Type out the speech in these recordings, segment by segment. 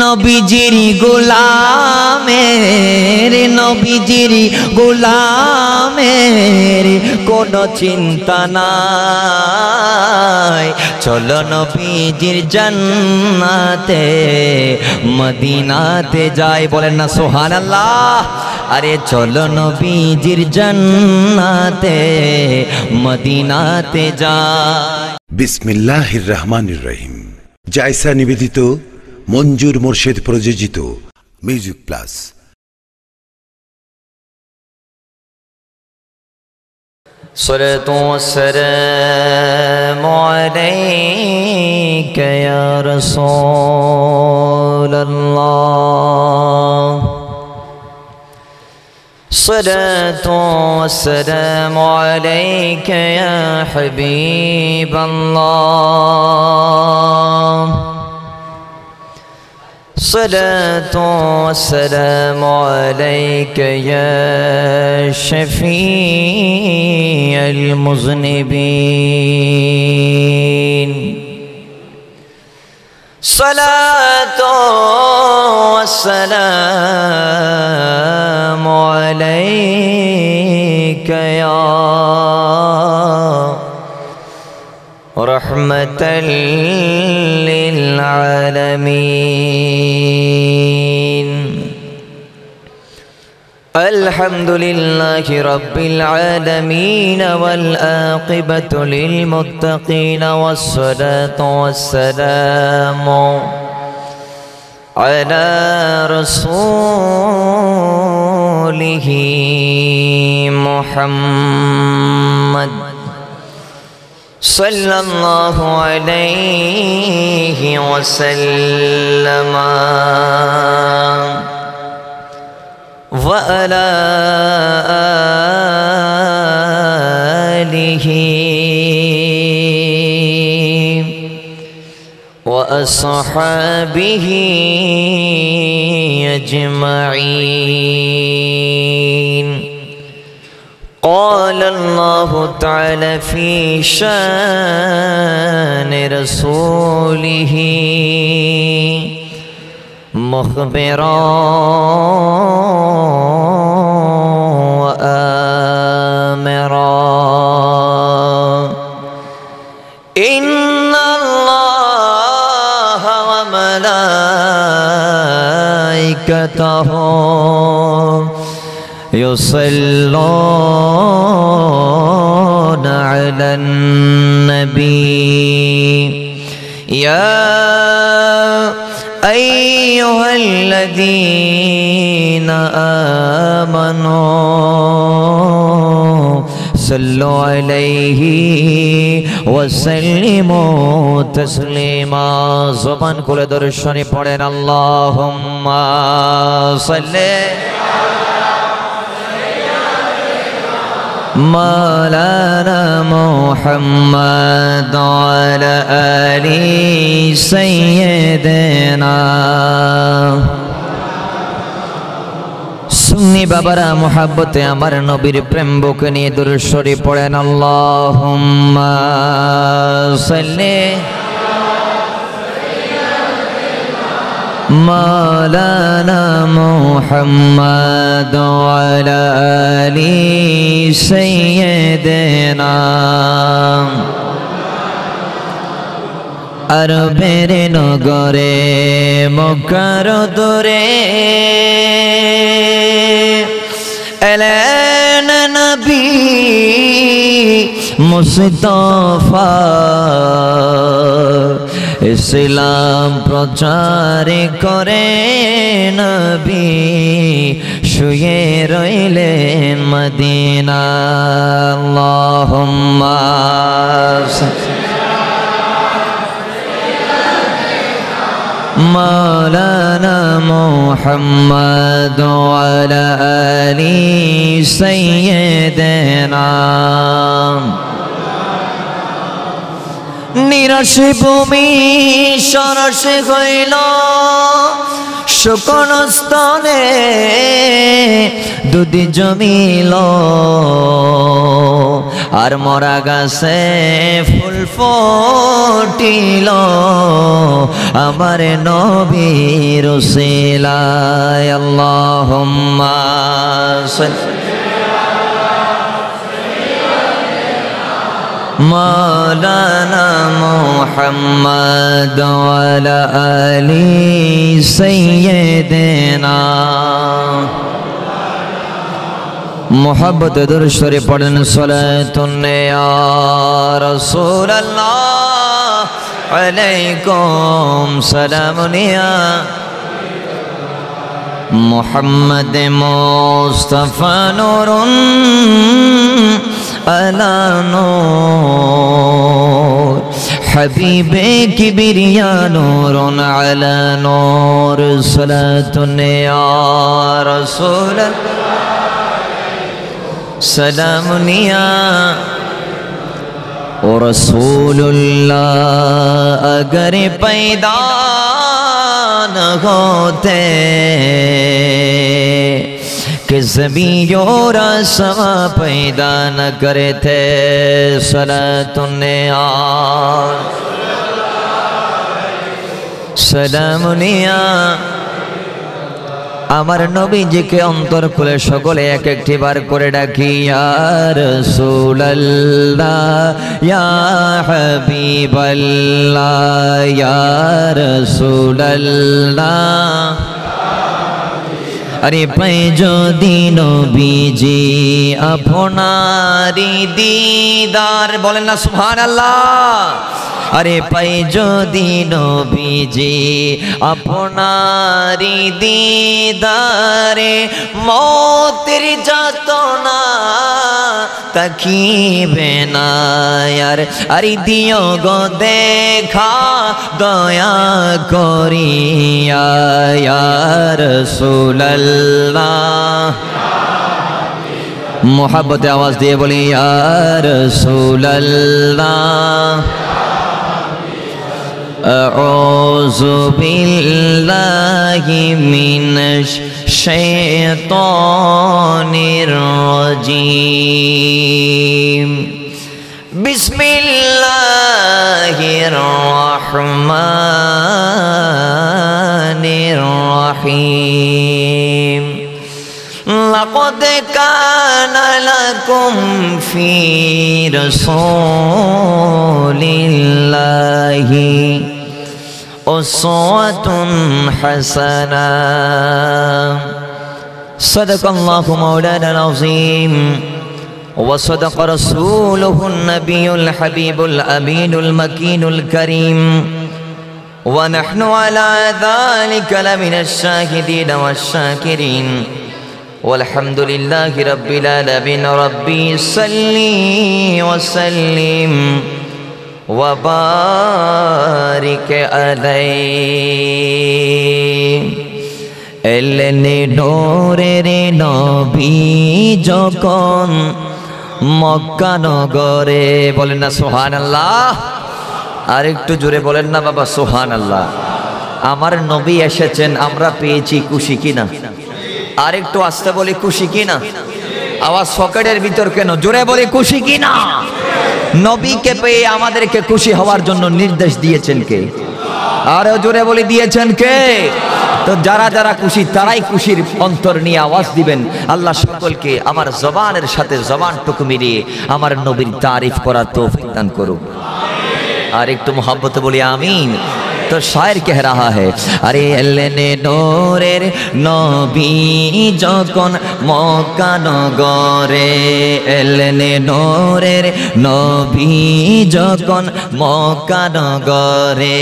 নবীজির গোলামের কোনো চিন্তা নাই। চলো নবীজির জান্নাতে মদিনাতে যাই, বলেন না সুবহানাল্লাহ। আরে চলো নবীজির জান্নাতে মদিনাতে যাই। বিসমিল্লাহির রহমানির রহিম। জায়সা নিবেদিত, মঞ্জুর মোর্শেদ প্রযোজিত মিউজিক প্লাস। সলাতু ওয়াসসালামু আলাইকা ইয়া রাসূলাল্লাহ। সলাতু ওয়াসসালামু আলাইকা ইয়া হাবিবাল্লাহ। صلاة والسلام عليك يا شفيع المذنبين. صلاة والسلام عليك يا رحمة للعالمين. الحمد لله رب العالمين والعاقبة للمتقين والصلاة والسلام على رسوله محمد صلى الله عليه وسلم وعلى آله وأصحابه أجمعين. قال الله تعالى في شان رسوله مخبرا وآمرا: إن الله وملائكته يصلون على النبي يا أيها الذين آمنوا صلوا عليه وسلموا تسليما. زبان খুলে দরুদ পড়েন আল্লাহুম্মা সাল্লি مولانا محمد وعلى آل سيدنا. সুন্নি বাবারা মুহাব্বতে আমার নবীর প্রেম বুকে নিয়ে দুরূদ শরীফ পড়েন আল্লাহুম্মা সাল্লি مولانا محمد وعلى آل سيدنا. আরবের নগরে মক্কার দূরে এলেন নবী মুস্তাফা, ইসলাম প্রচার করে নবী শুয়ে রইলেন মদিনা। আল্লাহুম্মা مولانا محمد وعلى آل سيدنا. নিরাশ ভূমি সরস হইল শুকনো স্তনে দুধ জমিল, আর মরা গাছে ফুল ফুটিল আমার নবীর উসিলায় আল্লাহুম্মা সাল্লি মাওলানা মুহাম্মদ ওয়া আলা আলি সাইয়্যিদিনা মোহাব্বত দুরূদ শরীফ পড়েন সালাতুন ইয়া রাসূলুল্লাহ আলাইকুম সালামুন ইয়া মুহাম্মদ মুস্তাফা নূরুন আলা নূর হাবিবে কিবরিয়া নূরুন আলা নূর সালাতুন ইয়া রাসূলুল্লাহ सलामुनिया और रसूलुल्लाह अगर पैदा न होते कि ज़मीन और आसमां पैदा न करे थे सलातुन्निया सलामुनिया আমার নবীজিকে অন্তর খুলে সকলে এক একটি বার করে ডাকি ইয়া রাসূলুল্লাহ ইয়া হাবিবাল্লাহ ইয়া রাসূলুল্লাহ আরে পাই যদি নবীজি আপনারি দিদার বলেন না সুবহানাল্লাহ আরে পাই যদি নবীজি আপনারি দিদারে মৌতের যাতনা তাকিবে না আর আরে দিও গো দেখা দয়া করিয়া ইয়া রাসূলুল্লাহ মোহাব্বতে আওয়াজ দিয়ে বলি ইয়া রাসূলুল্লাহ أعوذ بالله من الشيطان الرجيم بسم الله الرحمن الرحيم لقد كان لكم في رسول الله أسوة حسنة صدق الله مولانا العظيم وصدق رسوله النبي الحبيب الأمين المكين الكريم ونحن على ذلك لمن الشاهدين والشاكرين والحمد لله رب العالمين ربي صلي وسلم وبارك عليه এলেনে নূরের নবী যখন মক্কা নগরে বলেন না সুবহানাল্লাহ আর একটু জোরে বলেন না বাবা সুবহানাল্লাহ আমার নবী এসেছেন আমরা পেয়েছি খুশি কিনা আর একটু আস্তে বলি খুশি কিনা আওয়াজ সকেটের ভিতর কেন জোরে বলি খুশি কিনা নবীকে পেয়ে আমাদেরকে খুশি হওয়ার জন্য নির্দেশ দিয়েছেন কে আরো জোরে বলি দিয়েছেন কে তো যারা যারা খুশি তারাই খুশির অন্তর নিয়ে আওয়াজ দিবেন আল্লাহ সকলকে আমার জবানের সাথে জবানটুকু মিলিয়ে আমার নবীর তারিফ করার তৌফিক দান করুন আর একটু মোহাব্বতে বলি আমিন तो शायर कह रहा है अरे एलेने नूरेर नबी जखन मक्का नगरे एलेने नूरेर नबी जखन मक्का नगरे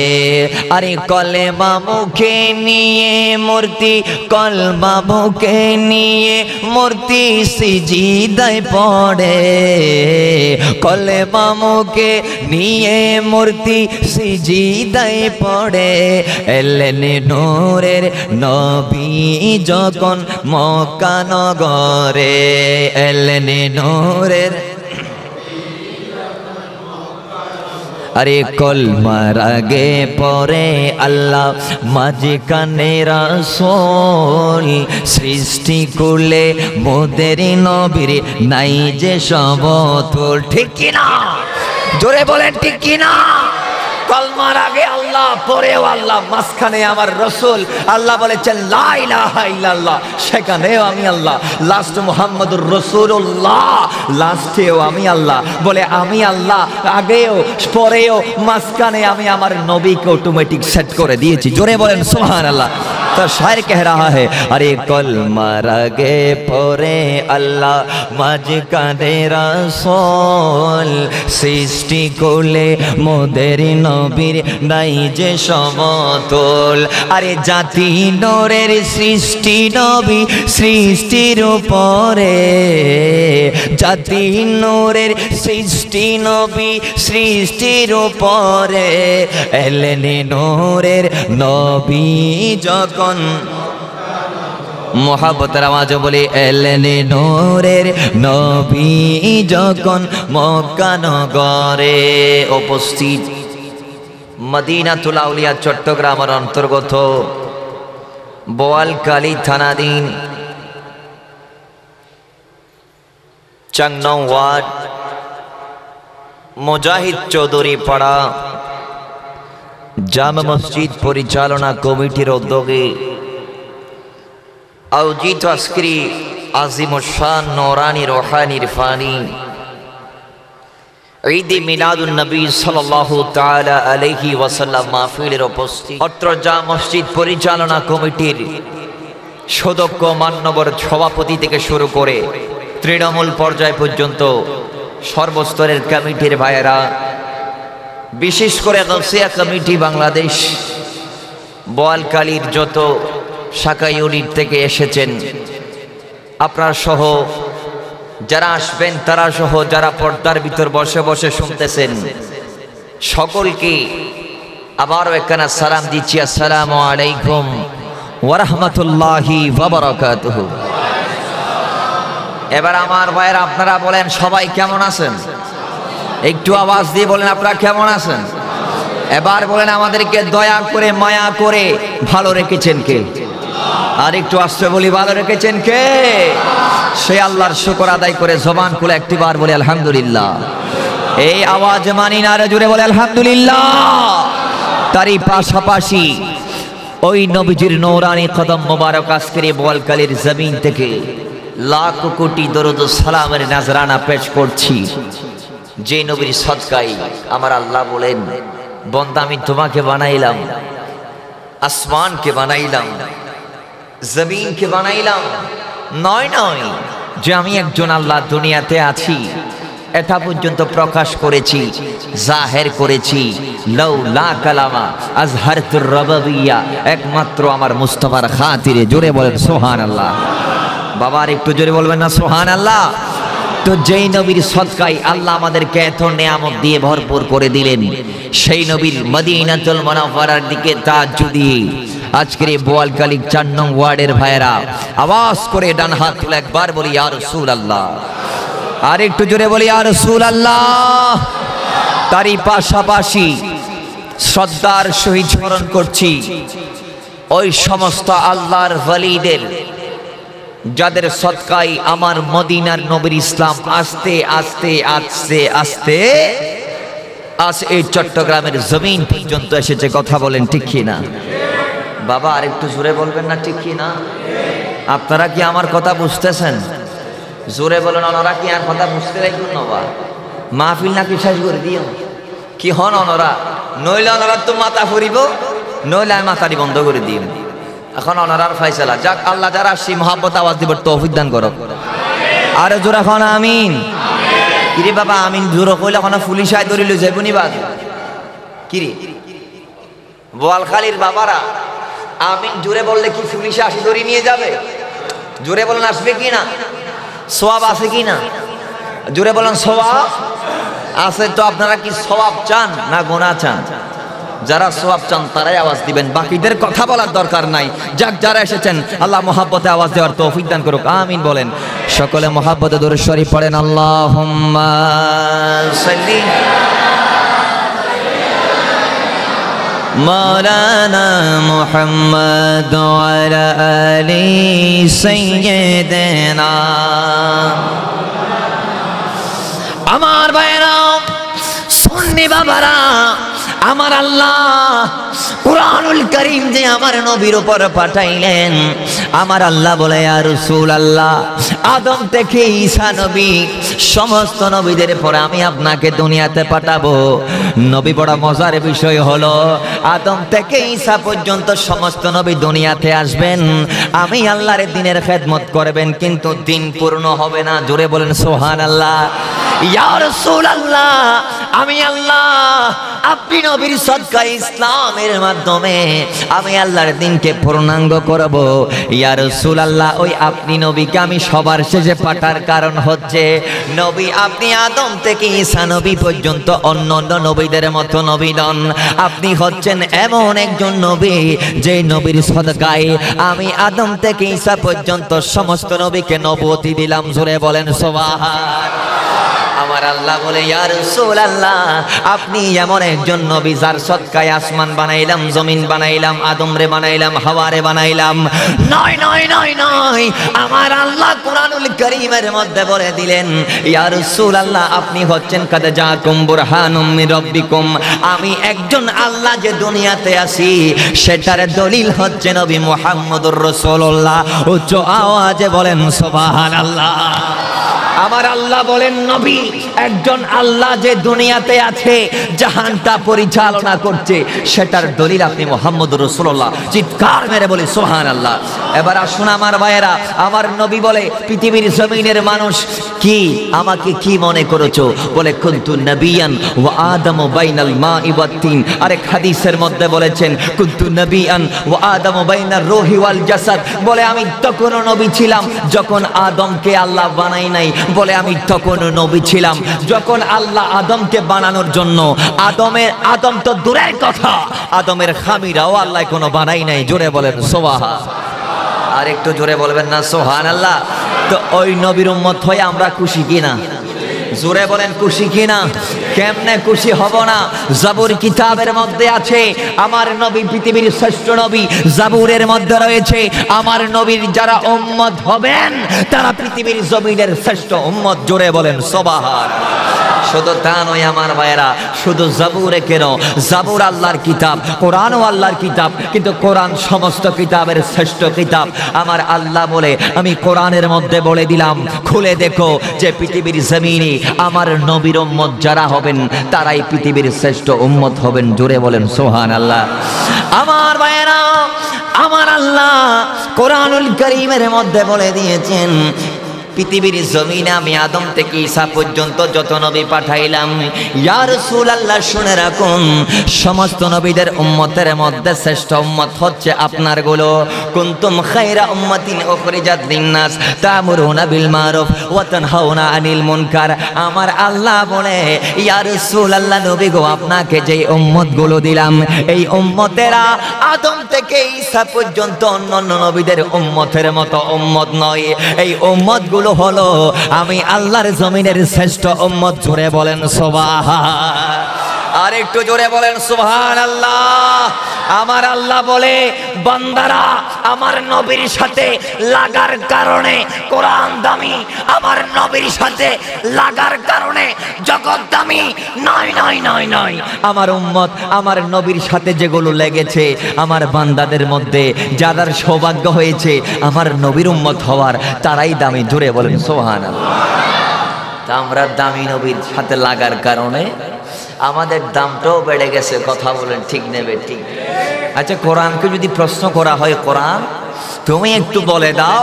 अरे कलेमा मुखे निये मूर्ति कलमा मुखे निये मूर्ति सिजदाय पड़े कलेमा मुखे निये मूर्ति सिजदाय पड़े एलेने नूरेर नबी जखन मक्का नगरे एलेने नूरेर अरे कलमार आगे परे अल्लाह माঝখানে রাসূল सृष्टि कुले मोदेर नबीर नाई जे समतुल ठीक कि ना जोरे बोलें ठीक कि ना কলমার আগে আল্লাহ, পরেও আল্লাহ, মাঝখানে আমার রসুল। আল্লাহ বলেছেন লা ইলাহা ইল্লাল্লাহ, সেখানেও আমি আল্লাহ। লাস্ট মুহাম্মদুর রাসূলুল্লাহ, লাস্টেও আমি আল্লাহ। বলে আমি আল্লাহ আগেও পরেও মাঝখানে আমি আমার নবীকে অটোমেটিক সেট করে দিয়েছি। জোরে বলেন সুবহানাল্লাহ। तो शायर कह रहा है अरे कलमार आगे परे अल्लाह माঝখানে রাসূল সৃষ্টি করলে মোদের নবীর নাই যে সমতল। আরে জাতি নূরের সৃষ্টি নবী সৃষ্টির উপরে, জাতি নূরের সৃষ্টি নবী সৃষ্টির উপরে, এলেন নূরের নবী যখন মোহাব্বতের আওয়াজে বলি এলেন নূরের নবী যখন মক্কা নগরে উপস্থিত। মদিনাতুল আউলিয়া চট্টগ্রামের অন্তর্গত বোয়ালখালী থানাধীন ৪ নং ওয়ার্ড মুজাহিদ চৌধুরী পাড়া জামে মসজিদ পরিচালনা কমিটির উদ্যোগে আয়োজিত আজকের আজিমুশান নূরানী রূহানী ইরফানি ঈদ মিলাদুন নবী সাল্লাল্লাহু তাআলা আলাইহি ওয়াসাল্লাম মাহফিলের উপস্থিত অত্র জামে মসজিদ পরিচালনা কমিটির সদস্য মান্যবর সভাপতি থেকে শুরু করে তৃণমূল পর্যায় পর্যন্ত সর্বস্তরের কমিটির ভাইয়েরা, বিশেষ করে গাউসিয়া কমিটি বাংলাদেশ বোয়ালখালীর যত শাখা ইউনিট থেকে এসেছেন আপনারা সহ যারা আসবেন তারা সহ যারা পর্দার ভিতর বসে বসে শুনতেছেন সকলকে আবারও একখানা সালাম দিচ্ছি। আসসালামু আলাইকুম ওয়া রাহমাতুল্লাহি ওয়া বারাকাতুহু। এবার আমার ভাইয়েরা আপনারা বলেন সবাই কেমন আছেন? একটু আওয়াজ দিয়ে বলেন আপনারা কেমন আছেন? এবার বলেন আমাদেরকে দয়া করে মায়া করে ভালো রেখেছেন কে? আর একটু আস্তে বলি ভালো রেখেছেন কে? সে আল্লাহর শুকর আদায় করে জবান খুলে একটিবার বলে আলহামদুলিল্লাহ। এই আওয়াজ মানি না, আরো জোরে বলে আলহামদুলিল্লাহ। তারই পাশাপাশি ওই নবীজির নূরানী কদম মোবারক আজকের বোয়ালখালীর জমিন থেকে লাখ কোটি দরুদ ও সালামের নাজরানা পেশ করছি। যে নবীর সদকায় আমার আল্লাহ বলেন বান্দা আমি তোমাকে বানাইলাম, আসমানকে বানাইলাম, জমিনকে বানাইলাম। নয় নয় যে আমি একজন আল্লাহ দুনিয়াতে আছি এটা পর্যন্ত প্রকাশ করেছি, জাহের করেছি। লাউলা কালামা আজহারতুর রবাবিয়া, একমাত্র আমার মুস্তাফার খাতিরে। জোরে বলেন সুবহানাল্লাহ। বাবার একটু জোরে বলবেন না সুবহানাল্লাহ। তো যেই নবীর সদকায় আল্লাহ আমাদেরকে এত নেয়ামত দিয়ে ভরপুর করে দিলেন, সেই নবীর মদিনাতুল মুনাওয়ারার দিকে তাজ্জুদ দিয়ে আজকের এই বোয়ালখালী ৪ নং ওয়ার্ডের ভাইয়েরা আওয়াজ করে ডান হাত তুলে একবার বলি ইয়া রাসূলুল্লাহ। আর একটু জোরে বলি ইয়া রাসূলুল্লাহ। তারই পাশাপাশি শ্রদ্ধার সহিত স্মরণ করছি ওই সমস্ত আল্লাহর ওয়ালিদের যাদের সদকায় আমার মদিনার নবীর ইসলাম আস্তে আস্তে আস্তে আস্তে আজ এই চট্টগ্রামের জমিন পর্যন্ত এসেছে। কথা বলেন ঠিক কি না? বাবা আর একটু জোরে বলবেন না ঠিক কি না? আপনারা কি আমার কথা বুঝতেছেন? জোরে বলেন। ওনারা কি আর কথা বুঝতে লাগবেন না? বা মাহফিল নাকি শেষ করে দিও কি হন ওনারা? নইলে ওনারা তো মাথা ফুরিব, নইলে আমি মাথাটি বন্ধ করে দিই। এখন ওনারার ফাইসালা যাক। আল্লাহ যারা আসছি মহাব্বত আওয়াজ দিবার তৌফিক দান করো। আরে জোরে এখন আমিন। কিরে বাবা আমিন জোরে কইলে এখন পুলিশ আই ধরিল যাইবনি বাদ। কিরে বোয়ালখালীর বাবারা আমিন জোরে বললে কি পুলিশ আসি ধরে নিয়ে যাবে? জোরে বলেন আসবে কি না? সওয়াব আছে কি না? জোরে বলেন সওয়াব আছে। তো আপনারা কি সওয়াব চান না গুনাহ চান? যারা সওয়াব চান তারাই আওয়াজ দিবেন, বাকিদের কথা বলার দরকার নাই। যাক যারা এসেছেন আল্লাহ মহাব্বতে আওয়াজ দেওয়ার তৌফিক দান করুক। আমিন বলেন। সকলে মহাব্বতে দরুদ শরীফ পড়েন। আল্লাহুম্মা সাল্লি মাওলানা মুহাম্মদ ওয়া আলা আলি সাইয়্যিদিনা। আমার ভাইরা সুন্নি বাবারা আমার আল্লাহ কুরআনুল কারীম যে আমার নবীর উপর পাঠাইলেন, আমার আল্লাহ বলে ইয়া রাসূলুল্লাহ, আদম থেকে ঈসা নবী সমস্ত নবীদের পরে আমি আপনাকে দুনিয়াতে পাঠাবো। নবী বড় মজার বিষয় হলো, আদম থেকে ঈসা পর্যন্ত সমস্ত নবী দুনিয়াতে আসবেন, আমি আল্লাহর দ্বীনের খেদমত করবেন, কিন্তু দিন পূর্ণ হবে না। জোরে বলেন সুবহানাল্লাহ। ইয়া রাসূলুল্লাহ, আমি আল্লাহ আপনি নবীর সদকায়ে ইসলামের মাধ্যমে আমি আল্লাহর দ্বীনকে পূর্ণাঙ্গ করব। ইয়া রাসূলুল্লাহ, ওই আপনি নবীকে আমি সবার শেষে পাঠার কারণ হচ্ছে, নবী আপনি আদম থেকে ঈসা নবী পর্যন্ত অন্য নবীদের মতো নবী নন। আপনি হচ্ছেন এমন একজন নবী যে নবীর সদকায়ে আমি আদম থেকে ঈসা পর্যন্ত সমস্ত নবীকে নবুয়তি দিলাম। জোরে বলেন সুবহানাল্লাহ। আমার আল্লাহ বলে ইয়া রাসূলুল্লাহ, আপনি এমন একজন নবী যার সদকায়ে আসমান বানাইলাম, জমিন বানাইলাম, আদমরে বানাইলাম, হাওয়ারে বানাইলাম। নয় নয় নয় নয়, আমার আল্লাহ কুরআনুল কারীমের মধ্যে বলে দিলেন ইয়া রাসূলুল্লাহ, আপনি হচ্ছেন কাদ জাকুম বুরহানুম মির রাব্বিকুম, আমি একজন আল্লাহ যে দুনিয়াতে আসি সেটার দলিল হচ্ছে নবী মুহাম্মদুর রাসূলুল্লাহ। উচ্চ আওয়াজে বলেন সুবহানাল্লাহ। আমার আল্লাহ বলেন নবী একজন আল্লাহ যে দুনিয়াতে আছে, জাহানটা পরিচালনা করছে, সেটার দলিল আপনি মুহাম্মদুর রাসূলুল্লাহ। চিৎকার মেরে বলি সুবহানাল্লাহ। এবার আসুন আমার ভাইয়েরা, আমার নবী বলে পৃথিবীর জমিনের মানুষ কি আমাকে কি মনে করেছো? বলে কুনতু নবিয়ান ওয়া আদামু বাইনাল মাই ওয়াত তিন। আরেক হাদিসের মধ্যে বলেছেন কুনতু নবিয়ান ওয়া আদামু বাইনার রূহি ওয়াল জাসাদ। বলে আমি তখন নবী ছিলাম যখন আদমকে আল্লাহ বানাই নাই। বলে আমি তখন নবী ছিলাম যখন আল্লাহ আদমকে বানানোর জন্য, আদম তো দূরের কথা, আদমের খামিরাও আল্লাহ কোনো বানাই নাই। জোরে বলেন সুবহান। আর একটু জোরে বলবেন না সুবহানাল্লাহ। তো ওই নবীর উম্মত হয়ে আমরা খুশি কিনা? জোরে বলেন খুশি কিনা? কেমনে খুশি হব না? জাবুর কিতাবের মধ্যে আছে আমার নবী পৃথিবীর শ্রেষ্ঠ নবী। জাবুরের মধ্যে রয়েছে আমার নবীর যারা উম্মত হবেন তারা পৃথিবীর জমিনের শ্রেষ্ঠ উম্মত। জোরে বলেন সুবহান। শুধু তা নয় আমার ভাইয়েরা, শুধু জাবুরে কেন, জাবুর আল্লাহর কিতাব, কোরআনও আল্লাহর কিতাব, কিন্তু কোরআন সমস্ত কিতাবের শ্রেষ্ঠ কিতাব। আমার আল্লাহ বলে আমি কোরআনের মধ্যে বলে দিলাম, খুলে দেখো যে পৃথিবীর জমিনে আমার নবীর উম্মত যারা হবেন তারাই পৃথিবীর শ্রেষ্ঠ উম্মত হবেন। জোরে বলেন সুবহানাল্লাহ। আমার ভাইয়েরা, আমার আল্লাহ কোরআনুল কারীমের মধ্যে বলে দিয়েছেন পৃথিবীর জমিনে আমি আদম থেকে ঈসা পর্যন্ত যত নবী পাঠাইলাম, ইয়া রাসূলুল্লাহ শুনে রাখুন, সমস্ত নবীদের উম্মতের মধ্যে শ্রেষ্ঠ উম্মত হচ্ছে আপনার গুলো। কুনতুম খায়রা উম্মাতিন উখরিজাত লিন-নাস তা'মুরুনা বিল মারুফ ওয়া তানহাউনা আনিল মুনকার। আমার আল্লাহ বলে ইয়া রাসূলুল্লাহ নবী গো, আপনাকে যে উম্মত গুলো দিলাম এই উম্মতেরা আদম থেকে ঈসা পর্যন্ত অন্যান্য নবীদের উম্মতের মতো উম্মত নয়। এই উম্মত গুলো হলো আমি আল্লাহর জমিনের শ্রেষ্ঠ উম্মত। জোরে বলেন সুবহান। আর একটু জোরে বলেন সুবহানাল্লাহ। আমার আল্লাহ বলে বান্দারা আমার নবীর সাথে লাগার কারণে কোরআন দামি, আমার নবীর সাথে লাগার কারণে জগৎ দামি। নয় নয় নয় নয়, আমার উম্মত আমার নবীর সাথে যেগুলো লেগেছে আমার বান্দাদের মধ্যে যাদের সৌভাগ্য হয়েছে আমার নবীর উম্মত হওয়ার, তারাই দামি। জোরে বলেন সুবহানাল্লাহ। তা আমরা দামি নবীর সাথে লাগার কারণে আমাদের দামটাও বেড়ে গেছে। কথা বলেন ঠিক নেবে? ঠিক। আচ্ছা, কোরআনকে যদি প্রশ্ন করা হয়, কোরআন তুমি একটু বলে দাও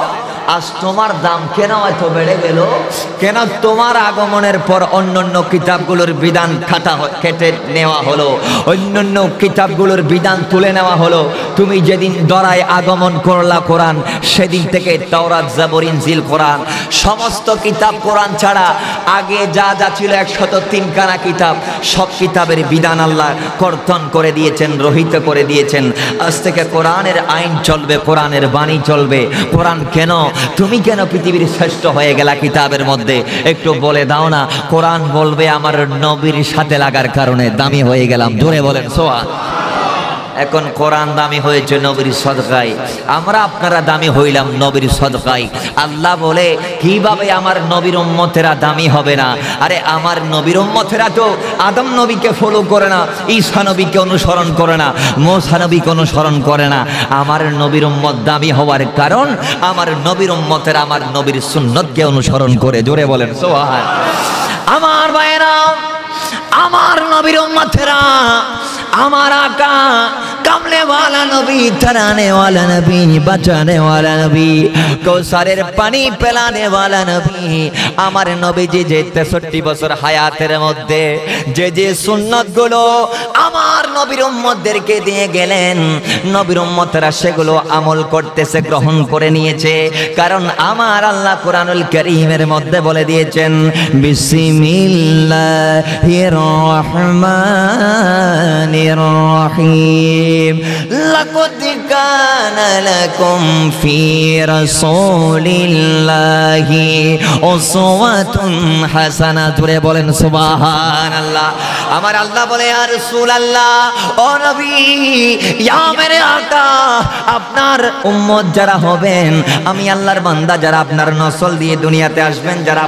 আজ তোমার দাম কেন এত বেড়ে গেল? কেন তোমার আগমনের পর অন্যান্য কিতাবগুলোর বিধান কেটে নেওয়া হলো, অন্যান্য কিতাবগুলোর বিধান তুলে নেওয়া হলো? তুমি যেদিন দরায় আগমন করলা কোরআন, সেদিন থেকে তাওরাত, জাবুর, ইনজিল, কোরআন সমস্ত কিতাব কোরআন ছাড়া আগে যা যা ছিল 103 খানা কিতাব, সব কিতাবের বিধান আল্লাহ কর্তন করে দিয়েছেন, রহিত করে দিয়েছেন। আজ থেকে কোরআনের আইন চলবে, কোরআনের বাণী চলবে। কোরআন কেন, তুমি কেন পৃথিবীর শ্রেষ্ঠ হয়ে গেলা কিতাবের মধ্যে? একটু বলে দাও না। কোরআন বলবে আমার নবীর সাথে লাগার কারণে দামি হয়ে গেলাম। জোরে বলেন সুবহান। এখন কোরআন দামি হয়েছে নবীর সদকায়, আমরা আপনারা দামি হইলাম নবীর সদকায়। আল্লাহ বলে কিভাবে আমার নবীর উম্মতেরা দামি হবে না? আরে আমার নবীর উম্মতেরা তো আদম নবীকে ফলো করে না, ঈসা নবীকে অনুসরণ করে না, মুসা নবীকে অনুসরণ করে না। আমার নবীর উম্মত দামি হওয়ার কারণ আমার নবীর উম্মতেরা আমার নবীর সুন্নতকে অনুসরণ করে। জোরে বলেন সুবহান। আমার ভাইয়েরা, আমার নবীর উম্মতেরা, আমার আকা কামলে ওয়ালা নবী, তরানে ওয়ালা নবী, বাঁচানে ওয়ালা নবী, কৌসারের পানি পেলানে ওয়ালা নবী, আমার নবীজি যে 63 বছর হায়াতের মধ্যে যে সুন্নতগুলো আমার নবীর উম্মতদেরকে দিয়ে গেলেন, নবীর উম্মতেরা সেগুলো আমল করতেছে, গ্রহণ করে নিয়েছে। কারণ আমার আল্লাহ কোরআনুল কারীমের মধ্যে বলে দিয়েছেন, বিসমিল্লাহির রহমানির রহিম, লাকাদ কানা লাকুম ফি রাসূলিল্লাহি উসওয়াতুন হাসানা। জোরে বলেন সুবহানাল্লাহ। আমার আল্লাহ বলে, ইয়া রাসূলুল্লাহ, ও নবী, ইয়া মেরে আকা, আপনার উম্মত যারা হবেন, আমি আল্লাহর বান্দা যারা আপনার নসল দিয়ে দুনিয়াতে আসবেন, যারা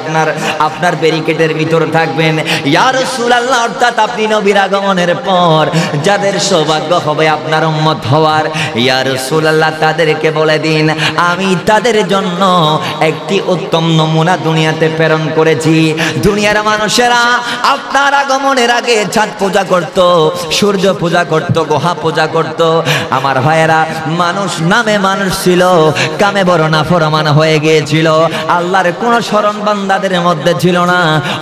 আপনার ব্যারিকেডের ভিতর থাকবেন, ইয়া রাসূলুল্লাহ, অর্থাৎ আপনি নবীর আগমনের পর যাদের সৌভাগ্য হবে আপনার উম্মত হওয়ার, ইয়া রাসূলুল্লাহ, তাদেরকে বলে দিন আমি তাদের জন্য একটি উত্তম নমুনা দুনিয়াতে প্রেরণ করেছি। দুনিয়ার মানুষেরা আপনার আগমনের আগে চাঁদ পূজা করত, সূর্য পূজা করত, গ্রহ পূজা করত। আমার ভাইয়েরা, মানুষ নামে মানুষ ছিল, কামে বড় নাফরমান হয়ে গিয়েছিল, আল্লাহর কোন স্মরণ বান্দাদের মধ্যে ছিল না।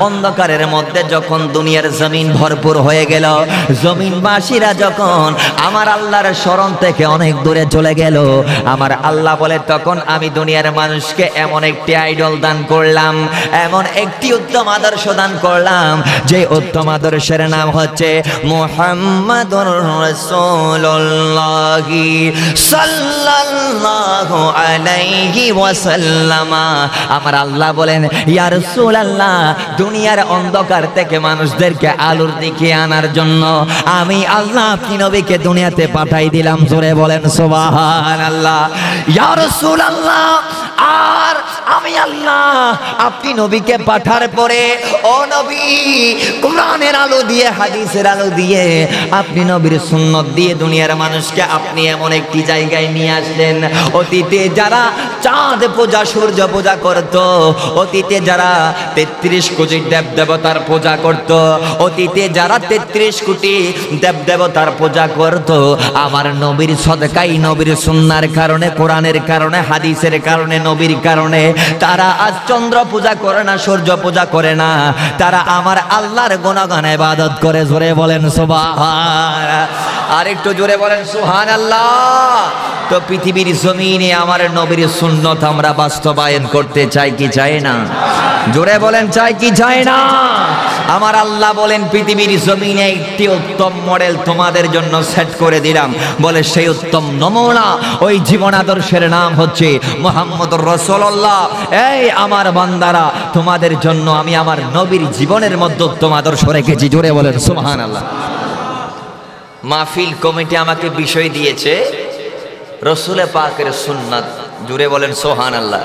অন্ধকারের মধ্যে যখন দুনিয়ার জমিন ভরপুর হয়ে গেল, জমিনবাসীরা যখন আমার আল্লাহর স্মরণ থেকে অনেক দূরে চলে গেল, আমার আল্লাহ বলে তখন আমি দুনিয়ার মানুষকে এমন একটি আইডল দান করলাম, এমন একটি উত্তম আদর্শ দান করলাম, যে উত্তম আদর্শের নাম হচ্ছে মুহাম্মাদুর রাসূলুল্লাহ সাল্লাল্লাহু আলাইহি ওয়াসাল্লাম। আমার আল্লাহ বলেন, ইয়া রাসূলুল্লাহ, দুনিয়ার অন্ধকার থেকে মানুষদেরকে আলোর দিকে আনার জন্য আমি আল্লাহ আপনি নবীকে দুনিয়াতে পাঠাই দিলাম। জোরে বলেন সুবহানাল্লাহ। ইয়া রাসূলুল্লাহ, আর আমি আল্লাহ আপনি নবীকে পাঠার পরে, ও নবী, কোরআনের আলো দিয়ে, হাদিসের আলো দিয়ে, আপনি নবীর সুন্নত দিয়ে দুনিয়ার মানুষকে আপনি এমন একটি জায়গায় নিয়ে আসলেন, অতীতে যারা চাঁদ পূজা, সূর্য পূজা করত, অতীতে যারা 33 কোটি দেবদেবতার পূজা করত, অতীতে যারা 33 কোটি দেবদেবতার পূজা করত, আমার নবীর সদকাই, নবীর সুন্নার কারণে, কোরআনের কারণে, হাদিসের কারণে, নবীর কারণে তারা আজ চন্দ্র পূজা করে না, সূর্য পূজা করে না, তারা আমার আল্লাহর গুণগান ইবাদত করে। জোরে বলেন সুবহান। আর একটু জোরে বলেন সুবহানাল্লাহ। তো পৃথিবীর জমিনে আমার নবীর সুন্নত আমরা বাস্তবায়ন করতে চাই কি চাই না? জোরে বলেন, চাই কি চাই না? আমার আল্লাহ বলেন, পৃথিবীর জমিনে একটি উত্তম মডেল তোমাদের জন্য সেট করে দিলাম। বলে সেই উত্তম নমুনা, ওই জীবন আদর্শের নাম হচ্ছে মুহাম্মদুর রাসূলুল্লাহ। এই আমার বান্দারা, তোমাদের জন্য আমি আমার নবীর জীবনের মধ্যে উত্তম আদর্শ রেখেছি। জোরে বলেন সুবহানাল্লাহ। মাহফিল কমিটি আমাকে বিষয় দিয়েছে রসুলে পাকের সুন্নাত। জোরে বলেন সুবহানাল্লাহ।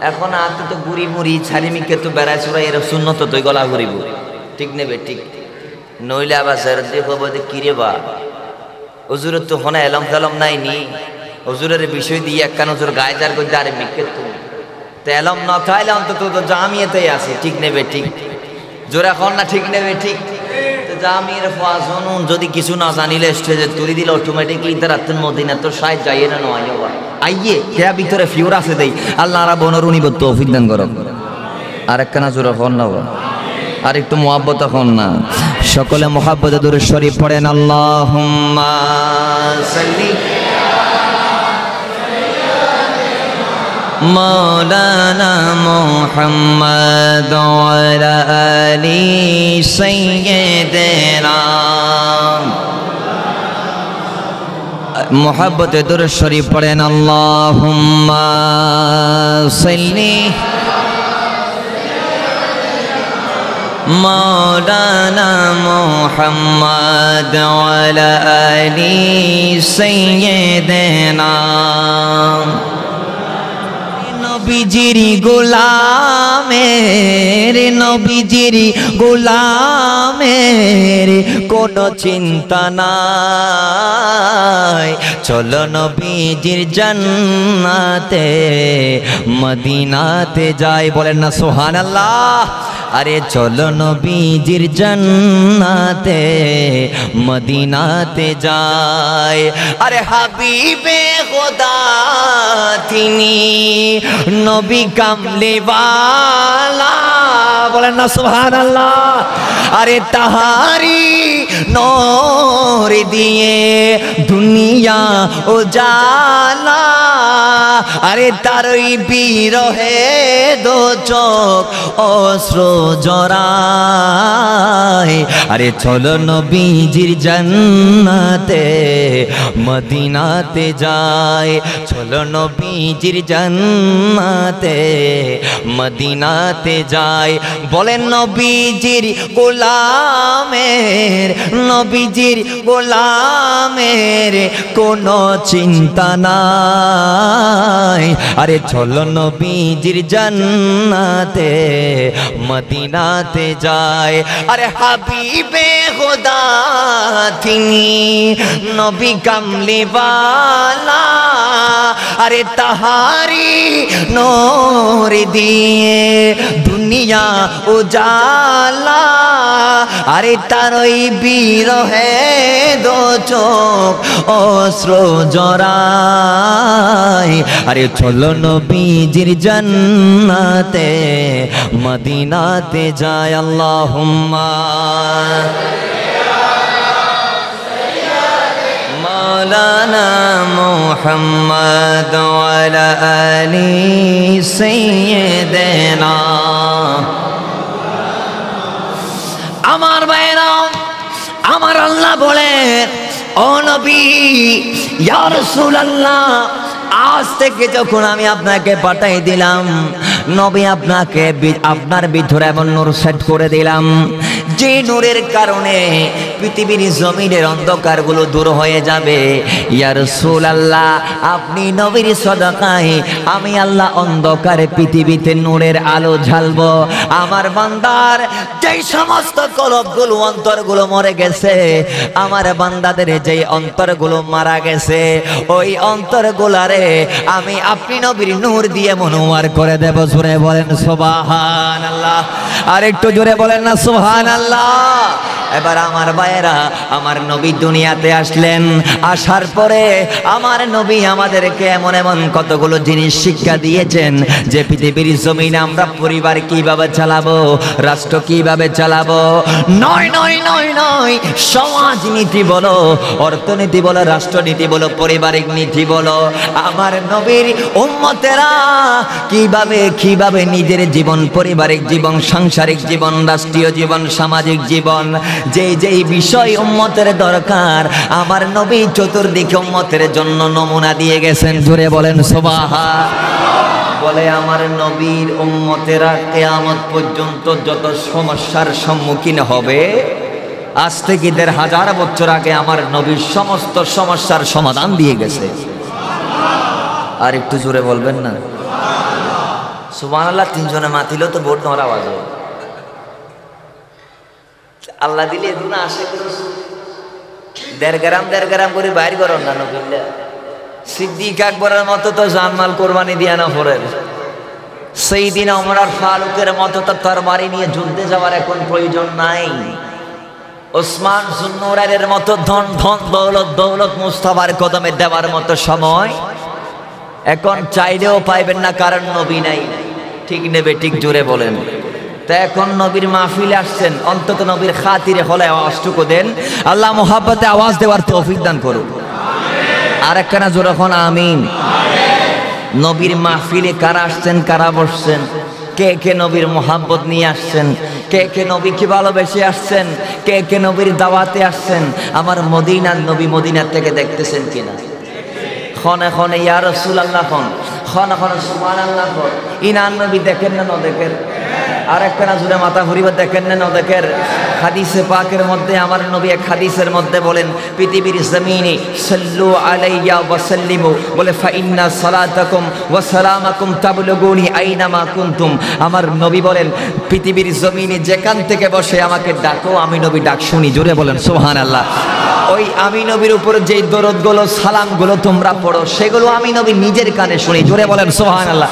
এখন আতে তো গুড়ি মুড়ি ছাড়িমিকে তো বেড়ায় চুরা, এর সুন্নত তুই গলা ঘুরিব, ঠিক নেবে? ঠিক নইলে আবার স্যার দেখো বলতে কিরে বা হুজুরের তো হনে এলম ফেলম নাই নি, হুজুরের বিষয় দিয়ে একখান হুজুর গায়ে যার করতে আরে মিকে তুমি তো এলম না খাইলে অন্তত তো জামিয়েতেই আছে, ঠিক নেবে? ঠিক জোরে এখন না, ঠিক নেবে? ঠিক জামির ফাজনুন যদি কিছু না জানিলে স্টেজে তুলি দিলে অটোমেটিকলি তার আত্মন মদিনা তো সাইজ যাইয়ে না নয় আইয়ে কে ভিতরে ফিউর আছে দেই। আল্লাহ রা বনরুনি বত তৌফিক দান করো। আরেকখানা জোরে ফোন নাও, আর একটু মুহাব্বত এখন না, সকলে মুহাব্বতে দরুদ শরীফ পড়েন। আল্লাহুম্মা সাল্লি মাওলানা মুহাম্মদ ওয়া আলা আলি সাইয়্যিদিনা। মুহাব্বতে দরুদ শরীফ পড়েন। আল্লাহুম্মা সাল্লি मौलाना मुहम्मद वाला अली सैयदना नबीजिर গোলামের নবীজির গোলামের কোনো চিন্তা নাই চলো নবীজির জান্নাতে মদিনাতে যাই বলেন না সুবহানাল্লাহ अरे चलो नबीजिर जन्नते मदीनाते जाए अरे हबीबे खुदा तिनी नबी कमले वाला बोले ना सुभान अल्लाह अरे तहारी नूर दिए दुनिया उजाला अरे तारई बिरहे दो चोख অশ্রু জড়ায় আরে চলো নবীজির জান্নাতে মদিনাতে যায় চলো নবীজির জান্নাতে মদিনাতে যায় বলেন নবীজির গোলামের কোনো চিন্তা নাই আরে চলো নবীজির জান্নাতে मदीनाते जाए अरे हबीबे खुदा तिनी नबी कमले वाला अरे तहारी नूर दिए दुनिया उजाला अरे तारई बिरहे दो चोख অশ্রু জড়ায় अरे चलो नबीजिर जन्नते मदीनाते जाए अल्लाहुम्मा मौलाना मुहम्मद वाला अली सैयदना আমার ভাইরা আমার আল্লাহ বলেন ও নবী ইয়া রাসূলুল্লাহ আজ থেকে যখন আমি আপনাকে পাঠিয়ে দিলাম নবী আপনাকে আপনার ভিতরে এমন নূর সেট করে দিলাম যে নূরের কারণে পৃথিবীর জমিনের অন্ধকারগুলো দূর হয়ে যাবে ইয়া রাসূলুল্লাহ আপনি নবীর সদকায় আমি আল্লাহ অন্ধকারে পৃথিবীতে নূরের আলো জ্বালবো আমার বান্দার যেই সমস্ত কলবগুলো অন্তরগুলো মরে গেছে আমার বান্দাদের যেই অন্তরগুলো মারা গেছে ওই অন্তরগুলারে আমি আপনি নবীর নূর দিয়ে মনোয়ার করে দেব জোরে বলেন সুবহানাল্লাহ আর একটু জোরে বলেন না সুবহানাল্লাহ এবার আমার ভাইয়েরা আমার নবী দুনিয়াতে আসলেন আসার পরে আমার নবী আমাদেরকে এমন এমন কতগুলো জিনিস শিক্ষা দিয়েছেন যে পৃথিবীর জমিনে আমরা পরিবার কিভাবে চালাবো রাষ্ট্র কিভাবে চালাবো নয় নয় নয় নয় সমাজনীতি বলো অর্থনীতি বলো রাষ্ট্রনীতি বলো পারিবারিক নীতি বলো আমার নবীর উম্মতেরা কিভাবে নিজের জীবন পারিবারিক জীবন সাংসারিক জীবন রাষ্ট্রীয় জীবন সামাজিক জীবন যেই বিষয় উম্মতের দরকার আমার নবী চতুর্দিকে উম্মতের জন্য নমুনা দিয়ে গেছেন জোরে বলেন সুবহানাল্লাহ বলে আমার নবীর উম্মতেরা কিয়ামত পর্যন্ত যত সমস্যার সম্মুখীন হবে আজ থেকে ১৫০০ বছর আগে আমার নবীর সমস্ত সমস্যার সমাধান দিয়ে গেছে আর একটু জোরে বলবেন না সুবহানাল্লাহ তিনজনে মাতিল তো ভোট তোমার আওয়াজ হবে আল্লাহ দিলে এদুনা আসে দেড় গ্রাম করে বাইর করেন না নবীল্লা সিদ্দিক আকবরের মতো তো জানমাল কোরবানি দিয়া না পড়েন সেই দিন ওমর আর ফারুকের মতো তো তরবারি নিয়ে যুদ্ধে যাওয়ার এখন প্রয়োজন নাই ওসমান জুন্নুরাইনের মতো ধন দৌলত মুস্তাফার কদমে দেওয়ার মতো সময় এখন চাইলেও পাইবেন না কারণ নবী নাই ঠিক নেবে ঠিক জোরে বলেন তা এখন নবীর মাহফিলে আসছেন অন্তত নবীর খাতিরে হলে আওয়াজটুকু দেন আল্লাহ মোহাব্বতে আওয়াজ দেওয়ার তৌফিক দান করুন আর একখানা জোরে হন আমিন নবীর মাহফিলে কারা আসছেন কারা বসছেন কে কে নবীর মোহাব্বত নিয়ে আসছেন কে কে নবীকে ভালোবেসে আসছেন কে কে নবীর দাওয়াতে আসছেন আমার মদিনার নবী মদিনার থেকে দেখতেছেন কিনা খনে খনে ইয়া রাসূলুল্লাহ খন সুবহানাল্লাহ খন ইনান নবী দেখেন না দেখেন আর একটা না জুড়ে মাথা ঘুরিবার দেখেন না ওদের হাদিসে পাকের মধ্যে আমার নবী এক হাদিসের মধ্যে বলেন পৃথিবীর জমিনে সাল্লু আলাইয়া ওয়া সাল্লিমু বলে ফা ইন্না সালাতাকুম ওয়া সালামাকুম তাবলুগুনি আইনামা কুনতুম। আমার নবী বলেন পৃথিবীর জমিনে যেখান থেকে বসে আমাকে ডাকো, আমি নবী ডাক শুনি। জোরে বলেন সুবহানাল্লাহ। ওই আমি নবীর উপর যেই দরদগুলো সালামগুলো তোমরা পড়ো সেগুলো আমি নবী নিজের কানে শুনি। জোরে বলেন সুবহানাল্লাহ।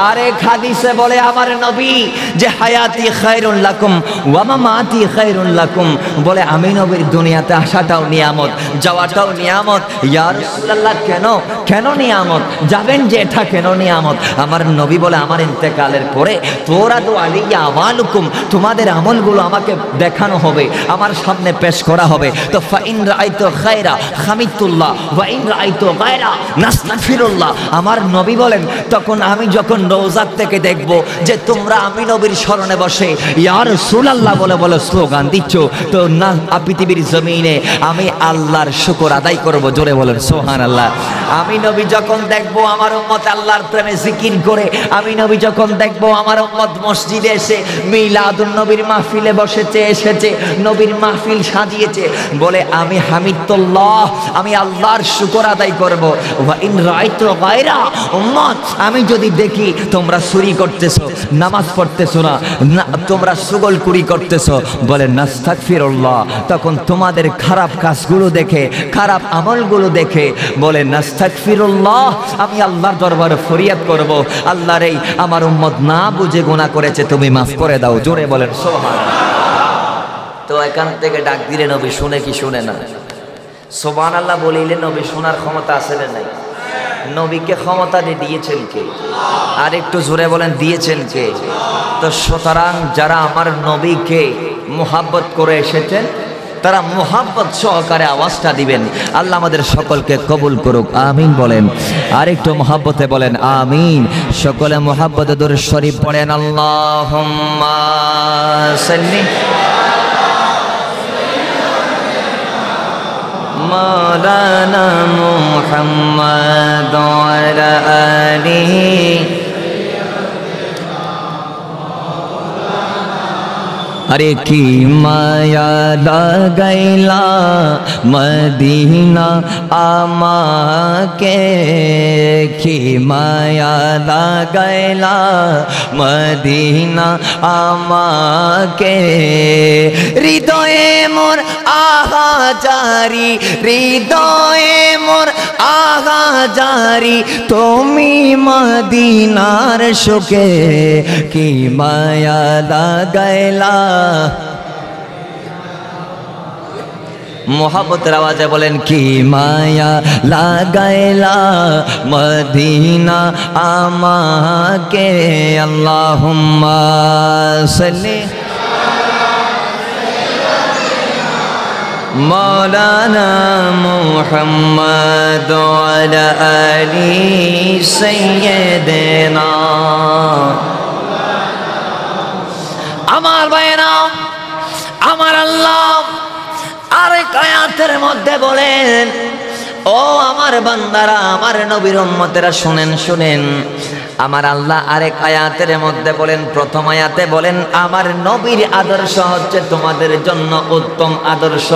আরেক হাদিসে বলে আমার নবী যে হায়াতি খায়রুল লাকুম ওয়া মামাতি খায়রুল লাকুম, বলে আমি নবীর দুনিয়াতে আসাটাও নিয়ামত, যাওয়াটাও নিয়ামত। ইয়া রাসূলুল্লাহ কেন কেন নিয়ামত? যাবেন যে এটা কেন নিয়ামত? আমার নবী বলে আমার ইন্তেকালের পরে তুরাদু আলাইয়া আমালুকুম, তোমাদের আমলগুলো আমাকে দেখানো হবে, আমার সামনে পেশ করা হবে। তো ফা ইন রাআইতু খায়রা হামিদুল্লাহ ওয়া ইন রাআইতু গায়রা নাস্তাগফিরুল্লাহ। আমার নবী বলেন তখন আমি যখন রওজা থেকে দেখব যে তোমরা আমি নবীর স্মরণে বসে ইয়া রাসূলুল্লাহ বলে বলে স্লোগান দিচ্ছ, তো না পৃথিবীর জমিনে আমি আল্লাহর শুকর আদায় করব। জোরে বলেন সুবহানাল্লাহ। আমি নবী যখন দেখব আমার উম্মত আল্লাহর প্রেমে জিকির করে, আমি নবী যখন দেখব আমার উম্মত মসজিদে এসে মিলাদুন নবীর মাহফিলে বসেছে, এসেছে নবীর মাহফিল সাজিয়েছে, বলে আমি হামিদুল্লাহ, আমি আল্লাহর শুকর আদায় করব। ওয়া ইন রাআইতু গায়রা উম্মত, আমি যদি দেখি তোমরা চুরি করতেছো, নামাজ পড়তেছো না, তোমরা সুগলকুরি করতেছো, বলে নাস্তাগফিরুল্লাহ, তখন তোমাদের খারাপ কাজগুলো দেখে, খারাপ আমলগুলো দেখে বলে নাস্তাগফিরুল্লাহ, আমি আল্লাহর দরবারে ফরিয়াদ করব, আল্লাহর এই আমার উম্মত না বুঝে গুনাহ করেছে, তুমি মাফ করে দাও। জোরে বলেন সুবহানাল্লাহ। তো এখান থেকে ডাক দিলে নবী শুনে কি শুনে না? সুবহানাল্লাহ বলিলে নবী শোনার ক্ষমতা আছে না নাই? নবীকে ক্ষমতা দিয়েছেন কে? আর একটু জোরে বলেন দিয়েছেন কে? তো সুতরাং যারা আমার নবীকে মুহাব্বত করে এসেছেন তারা মুহাব্বত সহকারে আওয়াজটা দিবেন। আল্লাহ আমাদের সকলকে কবুল করুক, আমিন বলেন। আর একটু মুহাব্বতে বলেন আমিন। সকলে মুহাব্বতে দরুদ শরীফ পড়েন। আল্লাহুম্মা সাল্লি মাওলানা মুহাম্মদ ওয়া আলা আলিহি। अरे की माया लगाइला मदीना आमा के, की माया लगाइला मदीना आमा के, हृदये मोर आहा जारी, हृदये मोर आहा जारी, तुमी मदीनार सुखे, की माया लगाइला। मोहब्बतेर आवाजे बोलेन की माया लागाइला मदीना आमाके। अल्लाहुम्मा सल्ली मौलाना मुहम्मद वाला अली सय्यदना। আমার ভাইয়েরা, আমার আল্লাহ আরেক আয়াতের মধ্যে বলেন, ও আমার বান্দারা, আমার নবীর উম্মতেরা শুনেন শুনেন। আমার আল্লাহ আরেক আয়াতের মধ্যে বলেন, প্রথম আয়াতে বলেন আমার নবীর আদর্শ হচ্ছে তোমাদের জন্য উত্তম আদর্শ,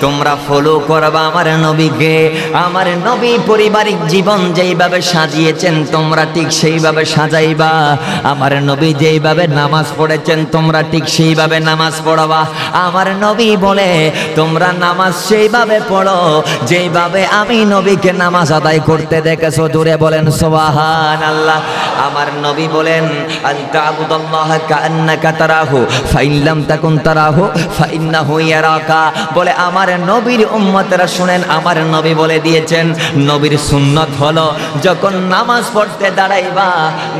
তোমরা ফলো করবা আমার নবীকে। আমার নবী পারিবারিক জীবন যেইভাবে সাজিয়েছেন তোমরা ঠিক সেইভাবে সাজাইবা। আমার নবী যেইভাবে নামাজ পড়েছেন তোমরা ঠিক সেইভাবে নামাজ পড়বা। আমার নবী বলে তোমরা নামাজ সেইভাবে পড়ো যেইভাবে আমি নবীকে নামাজ আদায় করতে দেখেছো। জোরে বলেন সুবহানাল্লাহ। আমার নবী বলেন আনতা আবুদাল্লাহ কাআন্নাকা তারাহু ফাইন লাম তাকুন তারাহু ফাইন্নাহু ইয়ারাকা। বলে আমার নবীর উম্মতেরা শুনেন, আমার নবী বলে দিয়েছেন নবীর সুন্নত হলো যখন নামাজ পড়তে দাঁড়াইবা,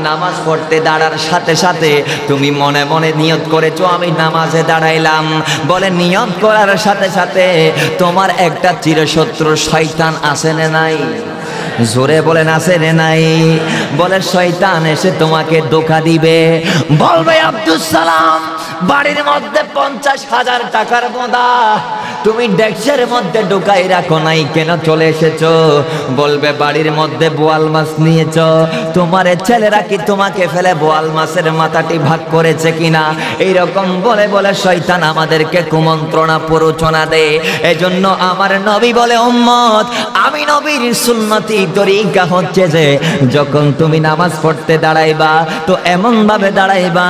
নামাজ পড়তে দাঁড়ার সাথে সাথে তুমি মনে মনে নিয়ত করেছো আমি নামাজে দাঁড়াইলাম, বলে নিয়ত করার সাথে সাথে তোমার একটা চিরশত্রু শয়তান আছে না নাই? জোরে বলেন আছে রে নাই? বলে শয়তান এসে তোমাকে ধোঁকা দিবে, বলবে আব্দুল সালাম বাড়ির মধ্যে 50,000 টাকার বোঁদা তুমি ডেক্সের মধ্যে ঢুকাই রাখো নাই, কেন চলে এসেছো? বলবে বাড়ির মধ্যে বোয়াল মাছ নিয়েছো, তোমার ছেলেরা কি তোমাকে ফেলে বোয়াল মাছের মাথাটি ভাগ করেছে কিনা? এইরকম বলে বলে শয়তান আমাদেরকে কুমন্ত্রণা প্ররোচনা দেয়। এজন্য আমার নবী বলে, উম্মত আমি নবীর সুন্নতি তরিকা হচ্ছে যে যখন তুমি নামাজ পড়তে দাঁড়াইবা তো এমন ভাবে দাঁড়াইবা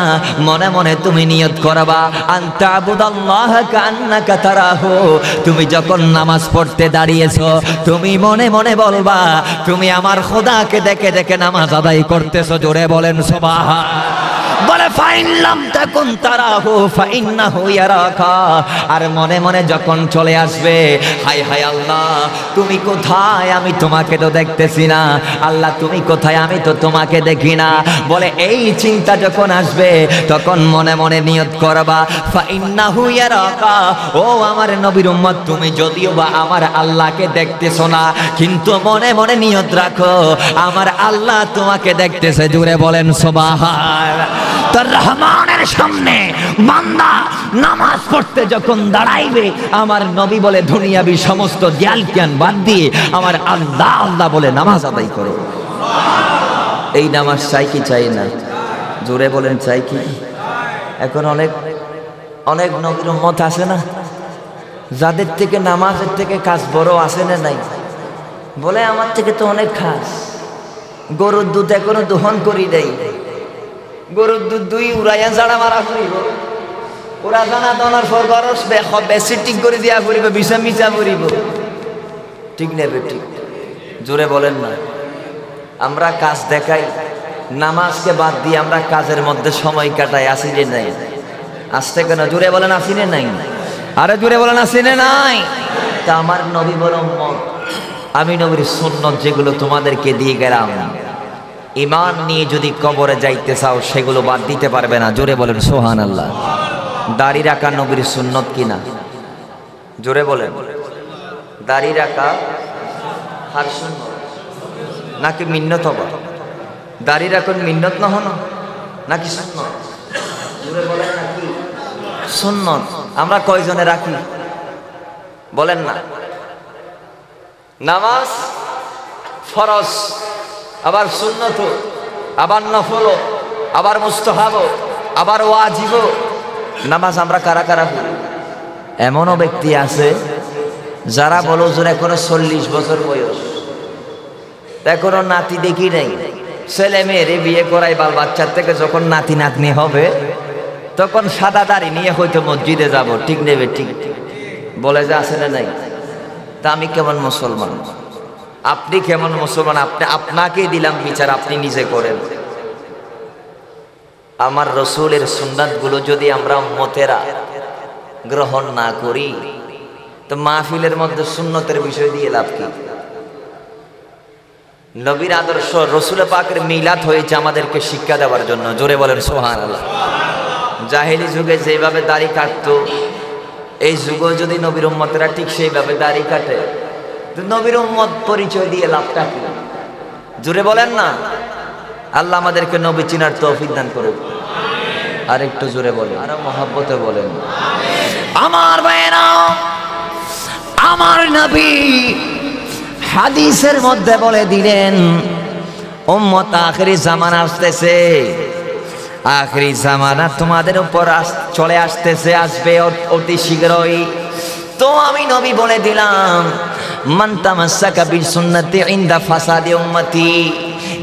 মনে মনে তুমি নিয়ত করবা আনতা আবুদাল্লাহ কান্নাকা তারাহু। তুমি যখন নামাজ পড়তে দাঁড়িয়েছো তুমি মনে মনে বলবা তুমি আমার খোদাকে দেখে দেখে নামাজ আদায় করতেছো। জোরে বলেন সুবহান। বলে ফাইন লাম তাকুন তারাহু ফাইন্নাহু ইয়ারাকা। আর মনে মনে যখন চলে আসবে, হায় হায় আল্লাহ তুমি কোথায়, আমি তোমাকে তো দেখতেছি না, আল্লাহ তুমি কোথায়, আমি তো তোমাকে দেখি না। বলে এই চিন্তা যখন আসবে তখন মনে মনে নিয়ত করবা ফাইন্নাহু ইয়ারাকা, ও আমার নবীর উম্মত তুমি যদিও বা আমার আল্লাহকে দেখতেছো না কিন্তু মনে মনে নিয়ত রাখো আমার আল্লাহ তোমাকে দেখতেছে। জুড়ে বলেন সুবহান। তোর রহমানের সামনে বান্দা নামাজ পড়তে যখন দাঁড়াইবে আমার নবী বলে দুনিয়াবি সমস্ত জ্ঞান জ্ঞান বাদ দিয়ে আমার আল্লাহ আল্লাহ বলে নামাজ আদায় করো। এই নামাজ চাই কি চাই না? জোরে বলেন চাই কি? এখন অনেক অনেক নবীর উম্মত আছে না যাদের থেকে নামাজের থেকে কাজ বড় আসে না নাই, বলে আমার থেকে তো অনেক খাস, গরুর দুধ এখনো দহন করি দেয়, গরুর দুধ দুই উড়াইয়া জাড়া মারা করিব, ওরা জানা দনার পর গরস বেশি ঠিক করে দিয়া করিব, বিষা মিশা করিব। ঠিক নেবে ঠিক? জোরে বলেন না। আমরা কাজ দেখাই, নামাজকে বাদ দিয়ে আমরা কাজের মধ্যে সময় কাটাই, আসি রে নাই? আসতে কেন? জোরে বলেন আসি রে নাই? আরে জোরে বলেন আসি রে নাই? তা আমার নবী বল উম্মত আমি নবীর সুন্নত যেগুলো তোমাদেরকে দিয়ে গেলাম, ঈমান নিয়ে যদি কবরে যাইতে চাও সেগুলো বাদ দিতে পারবে না। জোরে বলেন সুবহানাল্লাহ। দাড়ি রাখা নবীর সুন্নত কিনা? জোরে বলেন। দাড়ি রাখা আর সুন্নত নাকি মিন্নত হবে? দাড়ি রাখুন মিন্নত না হন নাকি সুন্নত? জোরে বলেন নাকি সুন্নত? আমরা কয়জনে রাখি বলেন না? নামাজ ফরজ, আবার সুন্নত, আবার নফল, আবার মুস্তাহাব, আবার ওয়াজিব। নামাজ আমরা কারা কারা পড়ি? এমনও ব্যক্তি আছে যারা বলো যে এখনো 40 বছর বয়স, এখনো নাতি দেখি নাই, ছেলে মেয়েরে বিয়ে করাই বাল বাচ্চার থেকে যখন নাতি নাতনি হবে তখন সাদা দাড়ি নিয়ে হয়তো মসজিদে যাব। ঠিক নেবে ঠিক? বলে যে আসে না নাই? তা আমি কেমন মুসলমান, আপনি কেমন মুসলমান? আপনাকে দিলাম বিচার, আপনি নিজে করেন। আমার রসুলের সুন্নাতগুলো যদি আমরা উম্মতেরা গ্রহণ না করি তো মাহফিলের মধ্যে সুন্নতের বিষয় দিয়ে লাভ কি? নবীর আদর্শ রসুল পাকের মিলাদ হয়েছে আমাদেরকে শিক্ষা দেওয়ার জন্য। জোরে বলেন সুবহানাল্লাহ। জাহেলি যুগে যেভাবে দাড়ি কাটতো এই যুগে যদি নবীর উম্মতেরা ঠিক সেইভাবে দাড়ি কাটে তো নবীর উম্মত পরিচয় দিয়ে লাভটা কি? জোরে বলেন না। আল্লাহ আমাদেরকে নবী চিনার তৌফিক দান করুক। আর একটু জোরে বলেন, আরো মহব্বতে বলেন। আমার ভাইয়েরা, আমার নবী হাদিসের মধ্যে বলে দিলেন উম্মত আখিরি জামানা আসতেছে, আখিরি জামানা তোমাদের উপর চলে আসতেছে, আসবে অতি শীঘ্রই। তো আমি নবী বলে দিলাম মান তামাসসাকা বিসুন্নতি ইনদা ফাসাদি উম্মতি,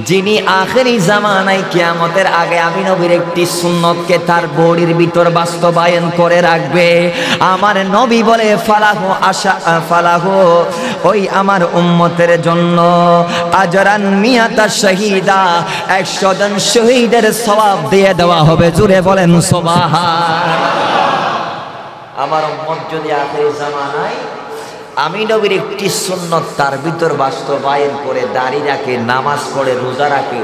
যিনি আখিরি জামানায় কিয়ামতের আগে আমি নবীর একটি সুন্নতকে তার বডির ভিতর বাস্তবায়ন করে রাখবে, আমার নবী বলে ফালাহু আশা ফালাহু, ওই আমার উম্মতের জন্য আজরান মিয়াতা শহীদা, 100 জন শহীদের সওয়াব দিয়ে দেওয়া হবে। জুড়ে বলেন সুবহান। আমার উম্মত যদি আখিরি জামানায় আমি নবীর একটি সুন্নত তার ভিতর বাস্তবায়ন করে দাঁড়িয়ে রাখে, নামাজ পড়ে, রোজা রাখে,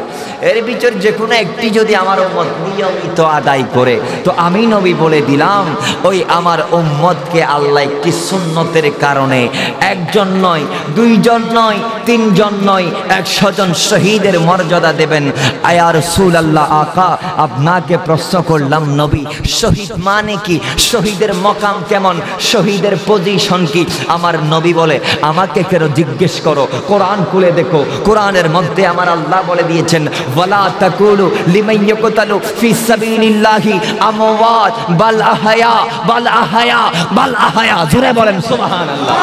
এর ভিতর যে কোনো একটি যদি আমার উম্মত নিয়মিত আদায় করে, তো আমি নবী বলে দিলাম ওই আমার উম্মতকে আল্লাহ একটি সুন্নতের কারণে একজন নয়, দুইজন নয়, তিনজন নয়, 100 জন শহীদের মর্যাদা দেবেন। আয়া রাসূলুল্লাহ, আকা আপনাকে প্রশ্ন করলাম নবী, শহীদ মানে কি? শহীদের মকাম কেমন? শহীদের পজিশন কি? আমার নবী বলে, আমাকে কেন জিজ্ঞেস করো? কোরআন খুলে দেখো, কোরআনের মধ্যে আমার আল্লাহ বলে দিয়েছেন, ওয়ালা তাকুলু লিমান ইয়াকতালু ফি সাবিলিল্লাহি আমওয়াত বাল আহয়া বাল আহয়া বাল আহয়া। জোরে বলেন সুবহানাল্লাহ।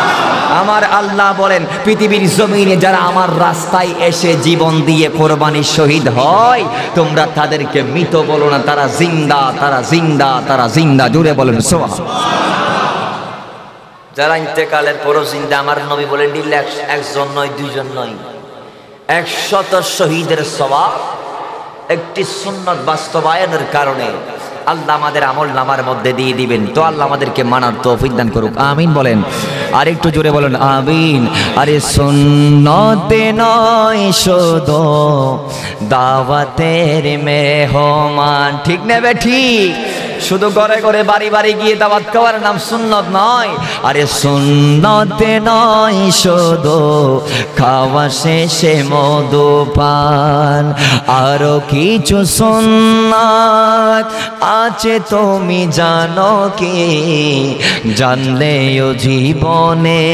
আমার আল্লাহ বলেন, পৃথিবীর জমিনে যারা আমার রাস্তায় এসে জীবন দিয়ে কোরবানি শহীদ হয়, তোমরা তাদেরকে মৃত বলো না, তারা জিন্দা, তারা জিন্দা, তারা জিন্দা। জোরে বলেন সুবহানাল্লাহ। যারা ইন্তেকালের পরও জিন্দা, আমার নবী বলেন, একজন নয়, দুইজন নয়, 100 শহীদের সওয়াব একটি সুন্নত বাস্তবায়নের কারণে আল্লাহ আমাদের আমল নামার মধ্যে দিয়ে দিবেন। তো আল্লাহ আমাদেরকে মানার তৌফিক দান করুক, আমিন বলেন। আর একটু জোরে বলেন আমিন। আরে সুন্নতে নয় শুধু দাওয়াতের মেহমান, ঠিক নেবে ঠিক, শুধু ঘরে ঘরে বাড়ি বাড়ি গিয়ে দাওয়াত খাওয়ার নাম সুন্নত নয়। আরে সুন্নতে নয় শুধু খাওয়া শেষে মধুপান, আরো কিছু সুন্নাত আছে তুমি জানো কি? জানলেও জীবনে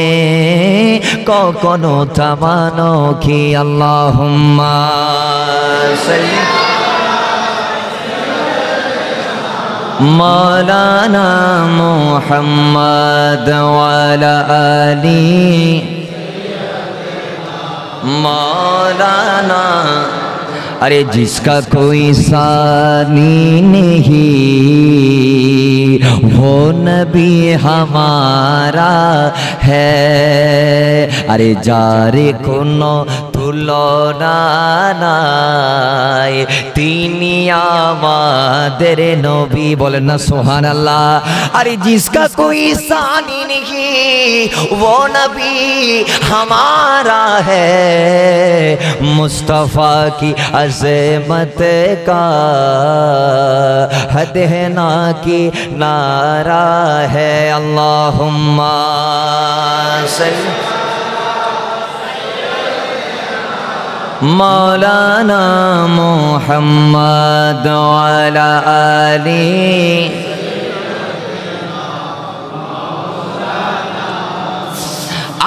কখনো থামানো কি? আল্লাহুম্মা সাল্লি মাওলানা মুহাম্মদ ওয়ালা আলি মাওলানা। अरे जिसका कोई सानी नहीं वो नबी हमारा है। अरे जारे कोनो তুলনা নাই, তিনি আমাদের নবী। বলেন না সুবহানাল্লাহ। আরে जिसका कोई सानी नहीं वो नबी हमारा है, मुस्तफा की अज़मत का हद है ना कि नारा है। अल्लाहुम्मा सल्ली मौलाना मुहम्मद वाला आली।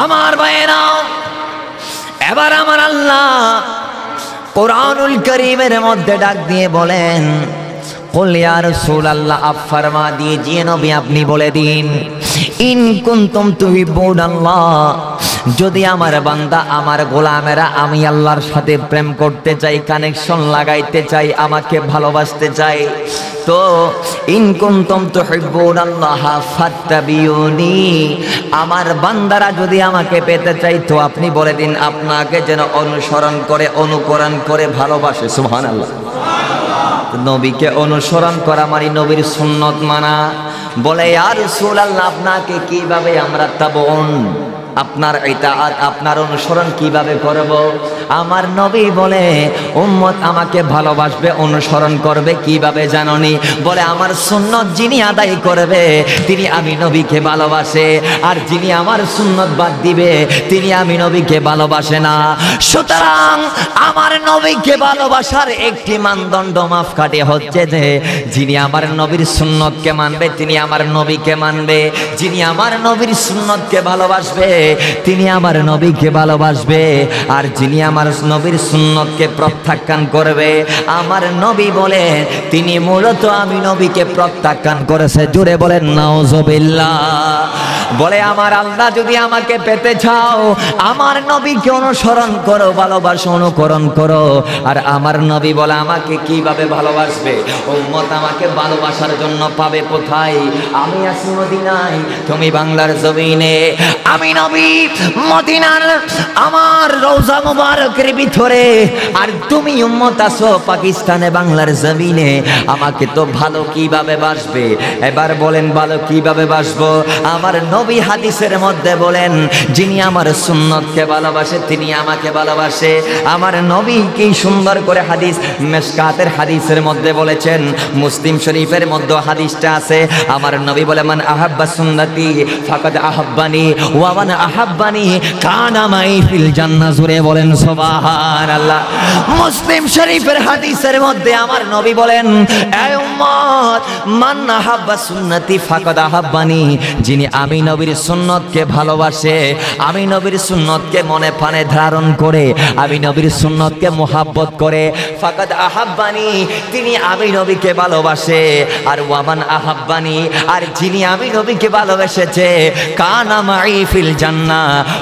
আমার ভাইরা, এবার আমার আল্লাহ কুরআনুল কারীমের মধ্যে ডাক দিয়ে বলেন, কুল ইয়া রাসূলুল্লাহ, আপ ফরমা দিজিয়ে নবী আপনি বলে দিন, ইন কুনতুম তুহিব্বুনাল্লাহ, যদি আমার বান্দা, আমার গোলামেরা আমি আল্লাহর সাথে প্রেম করতে চাই, কানেকশন লাগাইতে চাই, আমাকে ভালোবাসতে চাই, তো ইন কুনতুম তুহিব্বুনাল্লাহ ফাত্তাবিউনি, আমার বান্দারা যদি আমাকে পেতে চাই, তো আপনি বলে দিন আপনাকে যেন অনুসরণ করে, অনুকরণ করে ভালোবাসে। সুবহানাল্লাহ। নবীকে অনুসরণ করা মানে নবীর সুন্নত মানা। বলে ইয়া রাসূলুল্লাহ, আপনাকে কিভাবে আমরা তাবউন, আপনার ইতাআত, আপনার অনুসরণ কিভাবে করব? আমার নবী বলে, উম্মত আমাকে ভালোবাসবে, অনুসরণ করবে কিভাবে জাননি? বলে আমার সুন্নত যিনি আদায় করবে তিনি আমি নবীকে ভালোবাসে, আর যিনি আমার সুন্নত বাদ দিবে তিনি আমি নবীকে ভালোবাসে না। সুতরাং আমার নবীকে ভালোবাসার একটি মানদণ্ড মাপকাঠি হচ্ছে যে যিনি আমার নবীর সুন্নতকে মানবে তিনি আমার নবীকে মানবে, যিনি আমার নবীর সুন্নতকে ভালোবাসবে তিনি আমার নবীকে ভালোবাসবে, আর যিনি আমার নবীর সুন্নতকে প্রত্যাখ্যান করবে, আমার নবী বলে তিনি মূলত আমি নবীকে প্রত্যাখ্যান করেছে। জুড়ে বলেন নাউজুবিল্লাহ। বলে আমার আল্লাহ, যদি আমাকে পেতে চাও আমার নবীকে অনুসরণ করো, ভালোবাসো, অনুকরণ করো। আর আমার নবী বলে আমাকে কিভাবে ভালোবাসবে? উম্মত আমাকে ভালোবাসার জন্য পাবে কোথায়? আমি আছি মদিনায়, তুমি বাংলার জমিনে। আমি নবী নবী মদিনার আমার রওজা মুবারকের ভিতরে, আর তুমি উম্মত আছো পাকিস্তানে বাংলার জমিনে, আমাকে তো ভালো কিভাবে বাসবে? এবার বলেন ভালো কিভাবে বাসবো? আমার নবী হাদিসের মধ্যে বলেন, যিনি আমার সুন্নতকে ভালোবাসে তিনি আমাকে ভালোবাসে। আমার নবী কি সুন্দর করে হাদিস মিশকাতের হাদিসের মধ্যে বলেছেন, মুসলিম শরীফের মধ্যে হাদিসটা আছে। আমার নবী বলে, মান আহাব্বা সুন্নতি ফাকাদ আহাব্বানি ওয়া মান আহাব্বানি কানা মাই ফিল জান্নাহ। জোরে বলেন সুবহানাল্লাহ। মুসলিম শরীফের হাদিসের মধ্যে আমার নবী বলেন, এ উম্মত, মান আহাব্বা সুন্নতি ফাকাদ আহাব্বানি, যিনি আমি নবীর সুন্নতকে ভালোবাসে, আমি নবীর সুন্নতকে মনে প্রাণে ধারণ করে, আমি নবীর সুন্নতকে মুহাব্বত করে, ফাকাদ আহাব্বানি, তিনি আমি নবীকে ভালোবাসে। আর ওয়ামান আহাব্বানি, আর যিনি আমি নবীকে ভালোবেসেছে, কানা মাই ফিল জান্নাহ,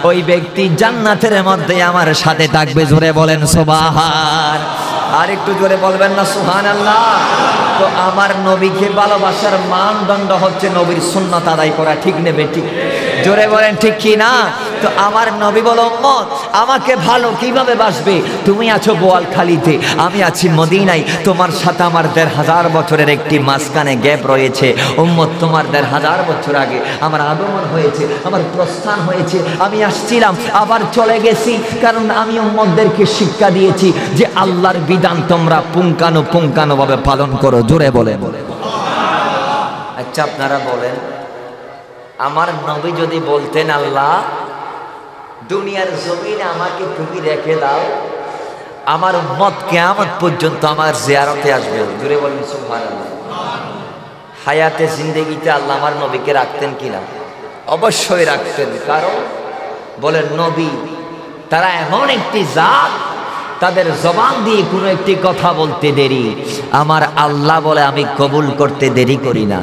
ওই ব্যক্তি জান্নাতের মধ্যে আমার সাথে থাকবে। জোরে বলেন সুবহান। আর একটু জোরে বলবেন না সুবহানাল্লাহ? তো আমার নবীকে ভালোবাসার মানদণ্ড হচ্ছে নবীর সুন্নাত আদায় করা, ঠিক নেবে? ঠিক জোরে বলেন ঠিক কি না? তো আমার নবী বলো, উম্মত আমাকে ভালো কিভাবে বাসবে? তুমি আছো বোয়ালখালীতে, আমি আছি মদিনায়, তোমার সাথে আমার ১৫০০ বছরের একটি মাঝখানে গ্যাপ রয়েছে। উম্মত, তোমার ১৫০০ বছর আগে আমার আগমন হয়েছে, আমার প্রস্থান হয়েছে, আমি আসছিলাম আবার চলে গেছি, কারণ আমি উম্মতদেরকে শিক্ষা দিয়েছি যে আল্লাহর বিধান তোমরা পুঙ্খানুপুঙ্খানুভাবে পালন করো। জোরে বলে। আচ্ছা আপনারা বলেন, আমার নবী যদি বলতেন, আল্লাহ দুনিয়ার জমিনে আমাকে তুমি রেখে দাও, আমার উম্মত কিয়ামত পর্যন্ত আমার জিয়ারতে আসবে, জোরে বলেন সুবহানাল্লাহ, হায়াতে জিন্দেগিতে আল্লাহ আমার নবীকে রাখতেন কিনা? অবশ্যই রাখতেন। কারণ বলেন, নবী তারা এমন একটি জাত, তাদের জবান দিয়ে কোনো একটি কথা বলতে দেরি, আমার আল্লাহ বলে আমি কবুল করতে দেরি করি না।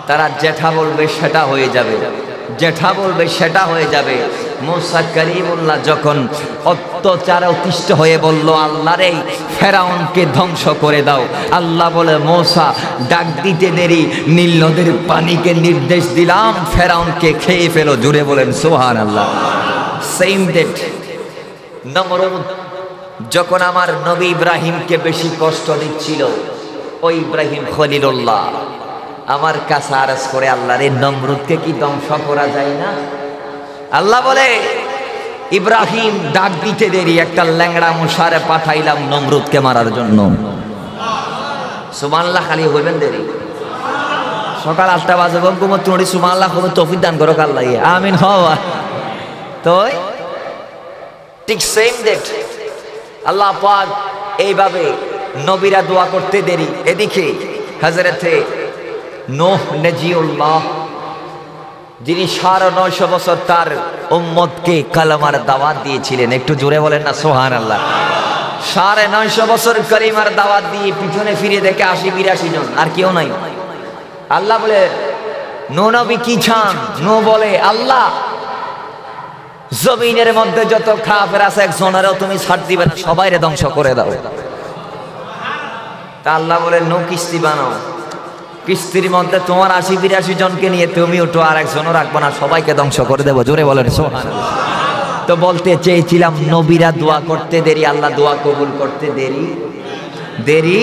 তারা যেটা বলবে সেটা হয়ে যাবে, যেটা বলবে সেটা হয়ে যাবে। মুসা কালিমুল্লাহ যখন অত্যাচারে অতিষ্ঠ হয়ে বলল, আল্লাহ রে ফেরাউনকে ধ্বংস করে দাও, আল্লাহ বলে, মুসা ডাক দিতে দেরি, নীল নদের পানিকে নির্দেশ দিলাম ফেরাউনকে খেয়ে ফেলো। জুড়ে বলেন সুবহানাল্লাহ। সেম ডেট নমরুদ যখন আমার নবী ইব্রাহিমকে বেশি কষ্ট দিচ্ছিল, ওই ইব্রাহিম খলিলুল্লাহ আমার কাছে আরজ করে, আল্লাহ রে নমরুদকে কি ধ্বংস করা যায় না? আল্লাহ বলে, ইব্রাহিম ডাক দিতে দেরি, একটা ল্যাংড়া মশারে পাঠাইলাম নমরুদকে মারার জন্য। সুবহানাল্লাহ খালি হইবেন দেরি। সকাল ৮টা বাজে ঘুমো তুমি সুবহানাল্লাহ হবে, তৌফিক দান করো আল্লাহ, আমিন হওয়া। তো ঠিক সেম ডেট আল্লাহ পাক এইভাবে নবীরা দোয়া করতে দেরি। এদিকে হযরতে নূহ নজিউল্লাহ, যিনি ৯৫০ বছর তার উম্মতকে কালেমার দাওয়াত দিয়েছিলেন, একটু জোরে বলেন না সুবহানাল্লাহ। ৯৫০ বছর কালিমার দাওয়াত দিয়ে পিছনে ফিরে দেখে ৮০-৮২ জন, আর কেউ নাই। আল্লাহ বলে, নূহ নবী কি চান? নূহ বলে, আল্লাহ জমিনের মধ্যে যত কাফের আছে একজনেরও তুমি ছাড় দিবে না, সবাইরে ধ্বংস করে দাও। তা আল্লাহ বলে, নূহ কিস্তি বানাও, কিস্তির মধ্যে তোমার ৮০-৮২ জনকে নিয়ে তুমি উঠো, আর একজনও রাখবো না, সবাইকে ধ্বংস করে দেবো। জোরে বলেন সুবহানাল্লাহ। তো বলতে চেয়েছিলাম, নবীরা দোয়া করতে দেরি, আল্লাহ দোয়া কবুল করতে দেরি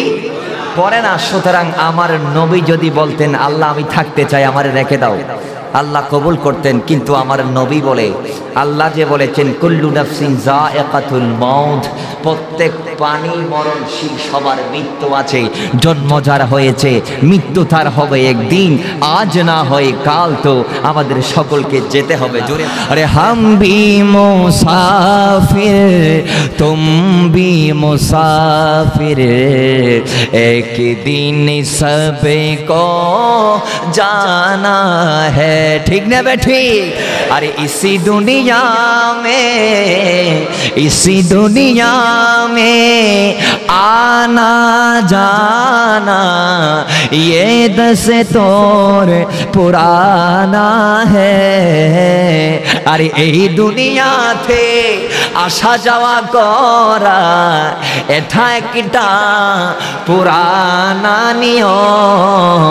করে না। সুতরাং আমার নবী যদি বলতেন, আল্লাহ আমি থাকতে চাই, আমারে রেখে দাও, আল্লাহ কবুল করতেন। কিন্তু আমার নবী বলে, আল্লাহ যে বলেছেন কুল্লু নাফসিন যায়িকাতুল মাউত, প্রত্যেক প্রাণী মরণশীল, সবার মৃত্যু আছে, জন্ম যার হয়েছে মৃত্যু তার হবে একদিন, আজ না হয় কাল তো আমাদের সকলকে যেতে হবে। জোরে আরে হাম ভি মুসাফির তুম ভি মুসাফির, এক দিন সবকো জানা है, ठीक ना बेठी? अरे इसी दुनिया में आना जाना ये दस्तूर पुराना है। अरे এই দুনিয়াতে আসা যাওয়া করা এটা একটা পুরানা নিয়ম,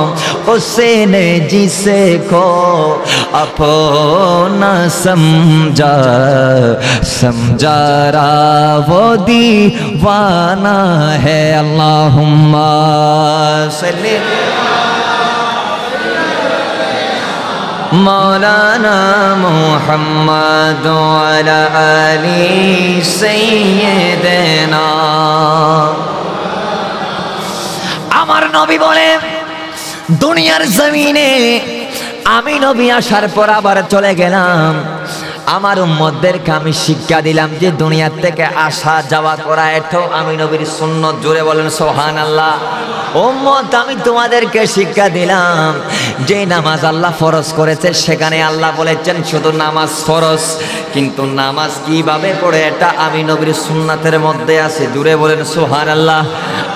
उसने जिसे को अपना समझा, समझा रहा वो दीवाना है। अल्लाहुम्मा सल्ली मौलाना मुहम्मद अला आली सय्यिदना। আমার নবী বলে দুনিয়ার জমিনে আমি নবী আসার পর আবার চলে গেলাম, আমার উম্মতদেরকে আমি শিক্ষা দিলাম যে দুনিয়ার থেকে আসা যাওয়া করা এটাও আমি নবীর সুন্নত। জোরে বলেন সুবহানাল্লাহ। উম্মত আমি তোমাদেরকে শিক্ষা দিলাম যে নামাজ আল্লাহ ফরজ করেছে, সেখানে আল্লাহ বলেছেন শুধু নামাজ ফরজ, কিন্তু নামাজ কিভাবে পড়ে এটা আমি নবীর সুন্নাতের মধ্যে আছে। জোরে বলেন সুবহানাল্লাহ।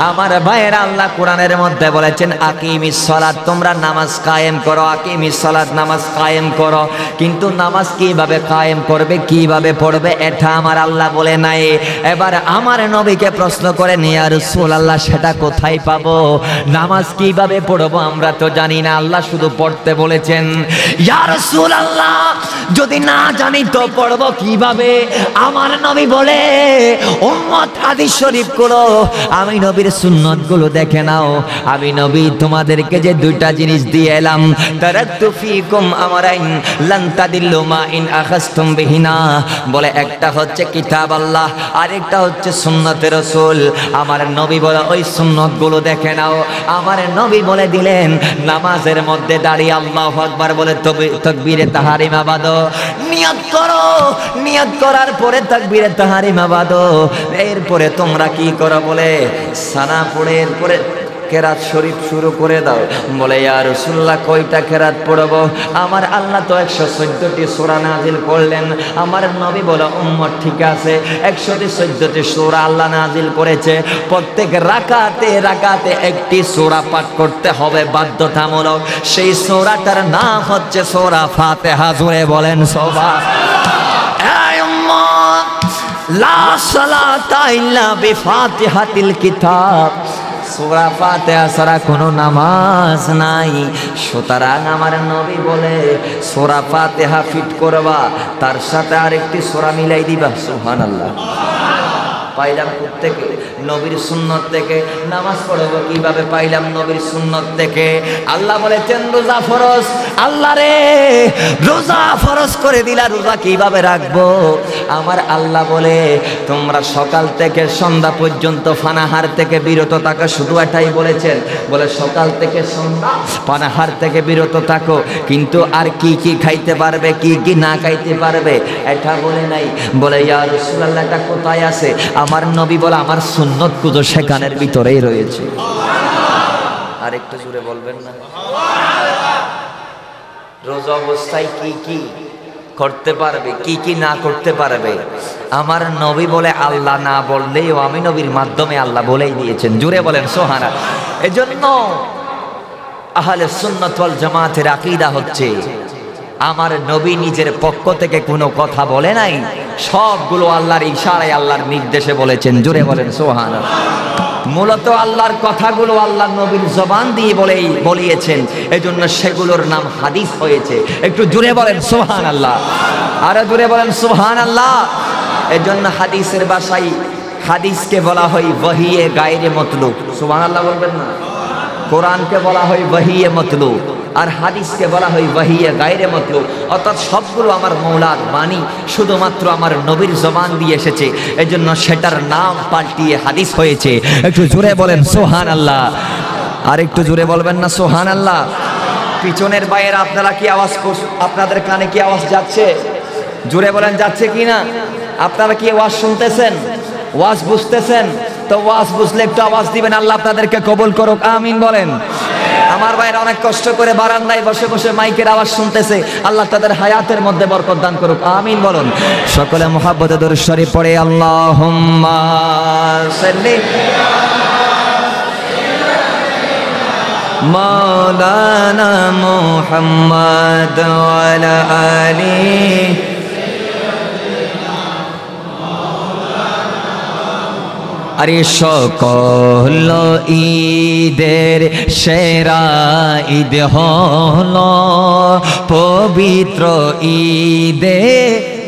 আমার ভাইয়েরা, আল্লাহ কোরআনের মধ্যে বলেছেন আকিমিস সালাত, তোমরা নামাজ কায়েম করো, আকিমিস সালাত নামাজ কায়েম করো, কিন্তু নামাজ কিভাবে কায়েম করবে, কিভাবে পড়বে এটা আমার আল্লাহ বলে নাই। এবার আমার নবীকে প্রশ্ন করেন ইয়া রাসূলুল্লাহ সেটা কোথায় পাবো, নামাজ কিভাবে পড়বো আমরা তো জানি না, আল্লাহ শুধু পড়তে বলেছেন। ইয়া রাসূলুল্লাহ যদি না জানি তো পড়বো কিভাবে? আমার নবী বলে উম্মত হাদিস শরীফ গুলো, আমি নবীর সুন্নত গুলো দেখে নাও। আমি নবী তোমাদেরকে যে দুইটা জিনিস দিয়ে এলাম, তারাকতু ফীকুম আমরাইন লান তাদিল্লু মা ইন আখাযতুম বিহিনা, বলে একটা হচ্ছে কিতাব আল্লাহ, আরেকটা হচ্ছে সুন্নতে রাসূল। আমার নবী বলে ওই সুন্নত গুলো দেখে নাও। আমার নবী বলে দিলেন নামাজের মধ্যে দাঁড়িয়ে আল্লাহু আকবার বলে তাকবীরে তাহরিমা বাঁধো, নিয়ত করো, নিয়ত করার পরে তাকবীরে তাহরিমা বাঁধো, এরপরে তোমরা কি করো বলে সানা পড়ে এরপরে কেরাত শরীফ শুরু করে দাও। বলে ইয়া রাসূলুল্লাহ কয়টা কেরাত পড়বো? আমার আল্লাহ তো 114টি সূরা নাজিল করলেন। আমার নবী বলে উম্মত ঠিক আছে, 114টি সূরা আল্লাহ নাজিল করেছে, প্রত্যেক রাকাতে রাকাতে একটি সূরা পাঠ করতে হবে বাধ্যতামূলক। সেই সূরাটার নাম হচ্ছে সূরা ফাতিহা। জোরে বলেন সুবহানাল্লাহ। এই উম্মত লা সালাতা ইল্লা বিফাতিহাতিল কিতাব, সূরা ফাতিহা ছাড়া কোনো নামাজ নাই। সুতরাং আমার নবী বলে সূরা ফাতিহা ফিট করবা, তার সাথে আরেকটি সূরা মিলাই দিবা। সুবহানাল্লাহ। পাইলাম থেকে নবীর সুন্নত থেকে। নামাজ পড়বো কিভাবে? পাইলাম নবীর সুন্নত থেকে। আল্লাহ বলেছেন রোজা ফরজ। আল্লাহ রে রোজা ফরজ করে দিলা, রোজা কিভাবে রাখবো? আমার আল্লাহ বলে তোমরা সকাল থেকে সন্ধ্যা পর্যন্ত পানাহার থেকে বিরত থাকো, শুধু এটাই বলেছেন। বলে সকাল থেকে সন্ধ্যা পানাহার থেকে বিরত থাকো, কিন্তু আর কি কি খাইতে পারবে, কি কি না খাইতে পারবে এটা বলে নাই। বলে ইয়া রাসূলুল্লাহ এটা কোথায় আছে? আমার নবী বলে আমার সুন্নত কুজো সেখানের ভিতরেই রয়েছে। আর একটু জোরে বলবেন না? রোজা অবস্থায় কি কি করতে পারবে, কি কি না করতে পারবে, আমার নবী বলে আল্লাহ না বললেও আমি নবীর মাধ্যমে আল্লাহ বলেই দিয়েছেন। জোরে বলেন সুবহানাল্লাহ। এজন্য আহলে সুন্নাত ওয়াল জামাতের আকীদা হচ্ছে আমার নবী নিজের পক্ষ থেকে কোনো কথা বলে নাই, সবগুলো আল্লাহর ইশারায় আল্লাহর নির্দেশে বলেছেন। জোরে বলেন সুবহানাল্লাহ। মূলত আল্লাহর কথাগুলো আল্লাহ নবীর জবান দিয়ে বলিয়েছেন, এজন্য সেগুলোর নাম হাদিস হয়েছে। একটু জোরে বলেন সুবহানাল্লাহ, আরো জোরে বলেন সুবহানাল্লাহ। এজন্য হাদিসের ভাষায় হাদিসকে বলা হয় ওয়াহিয়ে গায়রে মতলুব। সুবহানাল্লাহ বলবেন না? কোরআনকে বলা হয় ওয়াহিয়ে মতলুব, আর হাদিসকে বলা হয় ওয়াহিয়ে গায়রে মতলুব। অর্থাৎ সবগুলো আমার মৌলার বাণী, শুধুমাত্র আমার নবীর জবান দিয়ে এসেছে, এজন্য সেটার নাম পাল্টিয়ে হাদিস হয়েছে। একটু জোরে বলেন সুবহানাল্লাহ। আর একটু জোরে বলবেন না সুবহানাল্লাহ? পিছনের বাইরে আপনারা কি আওয়াজ, আপনাদের কানে কি আওয়াজ যাচ্ছে? জোরে বলেন যাচ্ছে কি না? আপনারা কি ওয়াজ শুনতেছেন, ওয়াজ বুঝতেছেন? তো ওয়াজ বুঝলে একটু আওয়াজ দিবেন, আল্লাহ আপনাদেরকে কবুল করুক, আমিন বলেন। আমার ভাইরা অনেক কষ্ট করে বারান্দায় বসে বসে মাইকের আওয়াজ শুনতেছে, আল্লাহ তাদের হায়াতের মধ্যে বরকত দান করুক, আমিন বলুন। সকলে মুহাব্বতে দরুদ শরীফ পড়ে আল্লাহুম্মা সাল্লি মাওলানা মুহাম্মদ ওয়া আলা আলিহি আরে সকল ঈদের সেরা ঈদ হলো পবিত্র ঈদে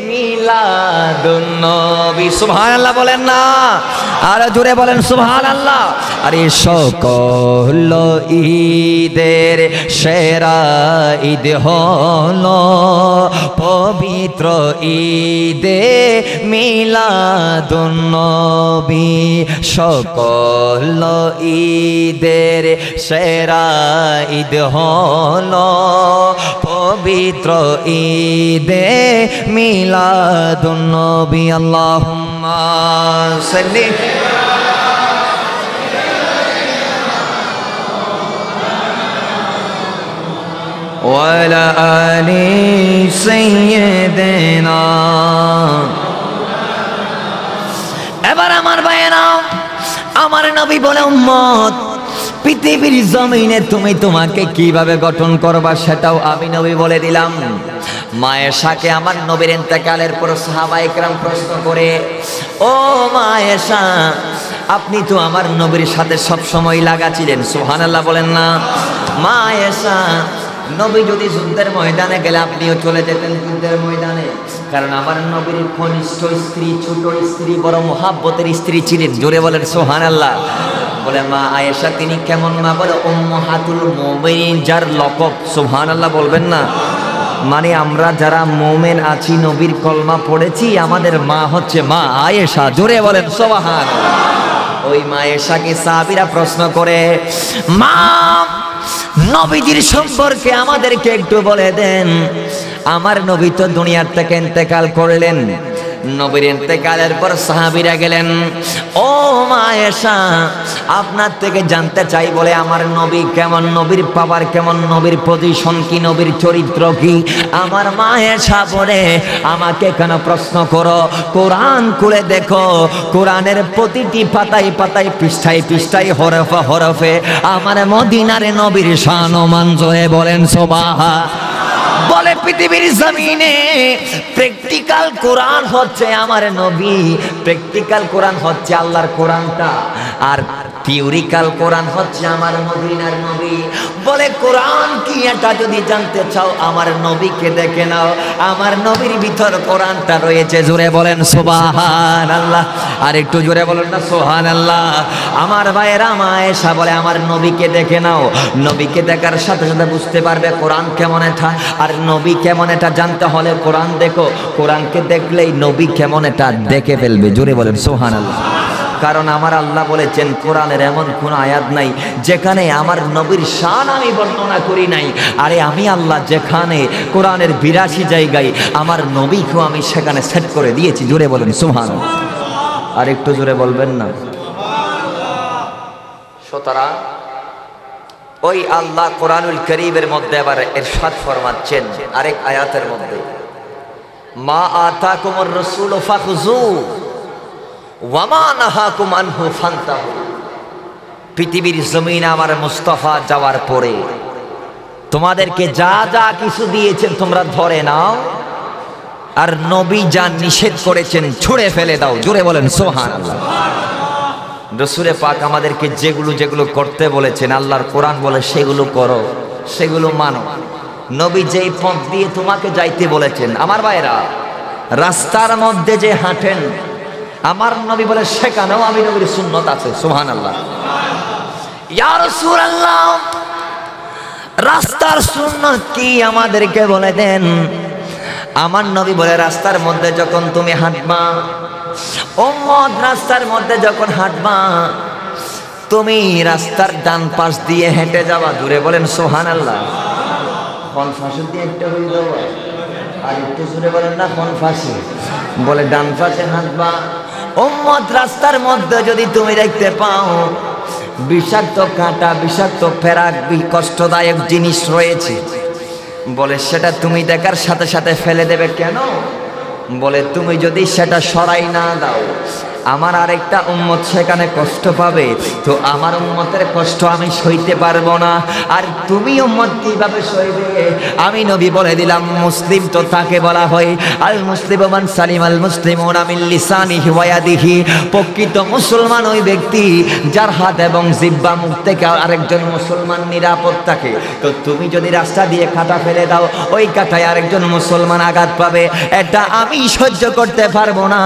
মিলাদুন নবী। সুবহানাল্লাহ বলেন না, আর জোরে বলেন সুবহানাল্লাহ। আরে সকল ঈদের সেরা ঈদ হলো পবিত্র ঈদে মিলাদুন নবী। সকল ঈদের সেরা ঈদ হলো পবিত্র ঈদে মিলাদুন নবী। আল্লাহুম্মা সাল্লি ওয়ালা আলি সাইয়্যিদিনা। এবার আমার ভাইয়েরা, আমার নবী বলে উম্মত পৃথিবীর জমিনে তুমি তোমাকে কিভাবে গঠন করবা সেটাও আমি নবী বলে দিলাম। মা আয়েশাকে আমার নবীর ইন্তেকালের পর সাহাবায়ে কেরাম প্রশ্ন করে, ও মা আয়েশা, আপনি তো আমার নবীর সাথে সব সময় লাগা ছিলেন, সুবহানাল্লাহ বলেন না। মা আয়েশা, নবী যদি যুদ্ধের ময়দানে গেলে আপনিও চলে যেতেন যুদ্ধের ময়দানে, কারণ আমার নবীর কনিষ্ঠ স্ত্রী, ছোট স্ত্রী, বড় মুহাব্বতের স্ত্রী ছিলেন। জোরে বলেন সুবহানাল্লাহ। বলে মা আয়েশা তিনি কেমন মা? বলে উম্মাহাতুল মুমিনিন, যার লকব। সুবহানাল্লাহ বলবেন না? মানে আমরা যারা মুমিন আছি, নবীর কলমা পড়েছি, আমাদের মা হচ্ছে মা আয়েশা। জোরে বলেন সুবহানাল্লাহ। ওই মা আয়েশাকে সাহাবীরা প্রশ্ন করে, মা নবীজির সম্পর্কে আমাদেরকে একটু বলে দেন। আমার নবী তো দুনিয়ার থেকে ইন্তেকাল করলেন, নবীর ইন্তেকালের পর সাহাবীরা গেলেন, ও মা আয়েশা আপনার থেকে জানতে চাই, বলে আমার নবী কেমন, নবীর পাওয়ার কেমন, নবীর পজিশন কি, নবীর চরিত্র কি। আমার মা আয়েশা বলে, আমাকে কেন প্রশ্ন করো? কোরআন খুলে দেখো, কোরআনের প্রতিটি পাতায় পাতায়, পৃষ্ঠায় পৃষ্ঠায়, হরফে হরফে আমার মদিনার নবীর শান ও মান। জোরে বলেন সুবহান। বলে পৃথিবীর জমিনে প্র্যাকটিক্যাল কোরআন হচ্ছে আমার নবী, প্র্যাকটিক্যাল কোরআন হচ্ছে আল্লাহর কোরআনটা, আর থিওরিক্যাল কোরআন হচ্ছে আমার মদিনার নবী। বলে কোরআন কি এটা যদি জানতে চাও, আমার নবীকে দেখে নাও, আমার নবীর ভিতর কোরআনটা রয়েছে। জোরে বলেন সুবহানাল্লাহ। আর একটু জোরে বলেন না সুবহানাল্লাহ। আমার ভাইয়েরা, মা আয়েশা বলে আমার নবীকে দেখে নাও, নবীকে দেখার সাথে সাথে বুঝতে পারবে কোরআন কেমন এটা। আর নবী কেমন এটা জানতে হলে কোরআন দেখো, কোরআনকে দেখলেই নবী কেমন এটা দেখে ফেলবে। জোরে বলেন সুবহানাল্লাহ। কারণ আমার আল্লাহ বলেছেন, কোরআনের এমন কোন আয়াত নাই যেখানে আমার নবীর শান আমি বর্ণনা করি নাই। আরে আমি আল্লাহ যেখানে কোরআনের 82 জায়গায় আমার নবীকেও আমি সেখানে সেট করে দিয়েছি। জোরে বলেন সুবহানাল্লাহ। আর একটু জোরে বলবেন না? সুতরাং ওই আল্লাহ কোরআনুল কারীমের মধ্যে আবার ইরশাদ ফরমাচ্ছেন আরেক আয়াতের মধ্যে, মা আতাকুমুর রাসূলু ফাখুযু ওয়া মা নাহাকুম আনহু ফান্তাহু। পৃথিবীর জমিনে আমার মুস্তাফা যাওয়ার পরে তোমাদেরকে যা যা কিছু দিয়েছেন তোমরা ধরে নাও, আর নবী যা নিষেধ করেছেন ছুঁড়ে ফেলে দাও। জোরে বলেন সুবহানাল্লাহ। রাসূলে পাক আমাদেরকে যেগুলো যেগুলো করতে বলেছেন, আল্লাহর কোরআন বলে সেগুলো করো, সেগুলো মানো। নবী যেই পথ দিয়ে তোমাকে যাইতে বলেছেন, আমার ভাইরা রাস্তার মধ্যে যে হাঁটেন, আমার নবী বলে সেখানেও আমি নবীর সুন্নত আছে। সুবহানাল্লাহ। ইয়া রাসূলুল্লাহ, রাস্তার সুন্নত কি আমাদেরকে বলে দেন। আমার নবী বলে, রাস্তার মধ্যে যখন তুমি হাঁটবা, উম্মত রাস্তার মধ্যে যখন হাঁটবা, তুমি রাস্তার ডান পাশ দিয়ে হেঁটে যাবা। দূরে বলেন সুবহানাল্লাহ। কোন পাশে দিয়ে একটা হয়ে যাবো? আর একটু জোরে বলেন না, কোন পাশে? বলে ডান পাশে হাঁটবা। উম্মত রাস্তার মধ্যে যদি তুমি দেখতে পাও বিষাক্ত কাঁটা, বিষাক্ত ফেরাক, কষ্টদায়ক জিনিস রয়েছে, বলে সেটা তুমি দেখার সাথে সাথে ফেলে দেবে কেন? বলে তুমি যদি সেটা সরাই না দাও, আমার আরেকটা উম্মত সেখানে কষ্ট পাবে, তো আমার উম্মতের কষ্ট আমি সইতে পারবো না, আর তুমি উম্মত কিভাবে সইবে? আমি নবী বলে দিলাম, মুসলিম তো তাকে বলা হয়, আল মুসলিম মান সালিম আল মুসলিমুনা মিন লিসানিহি ওয়া ইয়াদিহি, প্রকৃত মুসলমান ওই ব্যক্তি যার হাত এবং জিহ্বা মুখ থেকে আরেকজন মুসলমান নিরাপদ থাকে। তো তুমি যদি রাস্তা দিয়ে কাঁটা ফেলে দাও, ওই কাঁটায় আরেকজন মুসলমান আঘাত পাবে, এটা আমি সহ্য করতে পারবো না।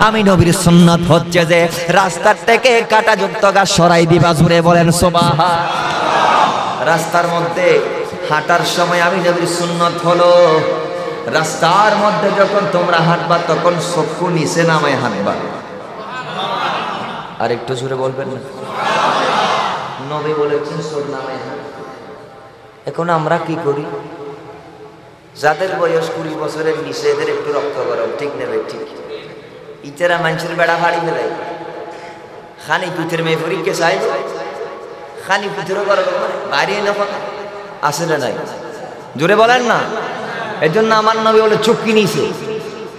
আমি নবীর সুন্নাত হচ্ছে যে রাস্তার থেকে কাঁটাযুক্ত গাছ সরাই দিবা, জুড়ে বলেন সুবহান। রাস্তার মধ্যে হাঁটার সময় আমি নবীর সুন্নাত হলো, রাস্তার মধ্যে যখন তোমরা হাঁটবা তখন চক্ষু নিচে নামায় হাঁটবা। আর একটু জোরে বলবেন না? নবী বলেছেন চোখ নামায় হাঁটবা। এখন আমরা কি করি? যাদের বয়স 20 বছরের নিচে, এদের একটু রক্ত গরম, ঠিক নেবে ঠিক, ইতারা মানুষের বেড়া ফাড়ি ফেলাই, খানি পুতের মেয়ে পরীক্ষা চাইব, খানি পুতেরও গরম বাইরে এলো আসে না নাই, জোরে বলেন না? এই জন্য আমার নবী বলে চোখি নিছে,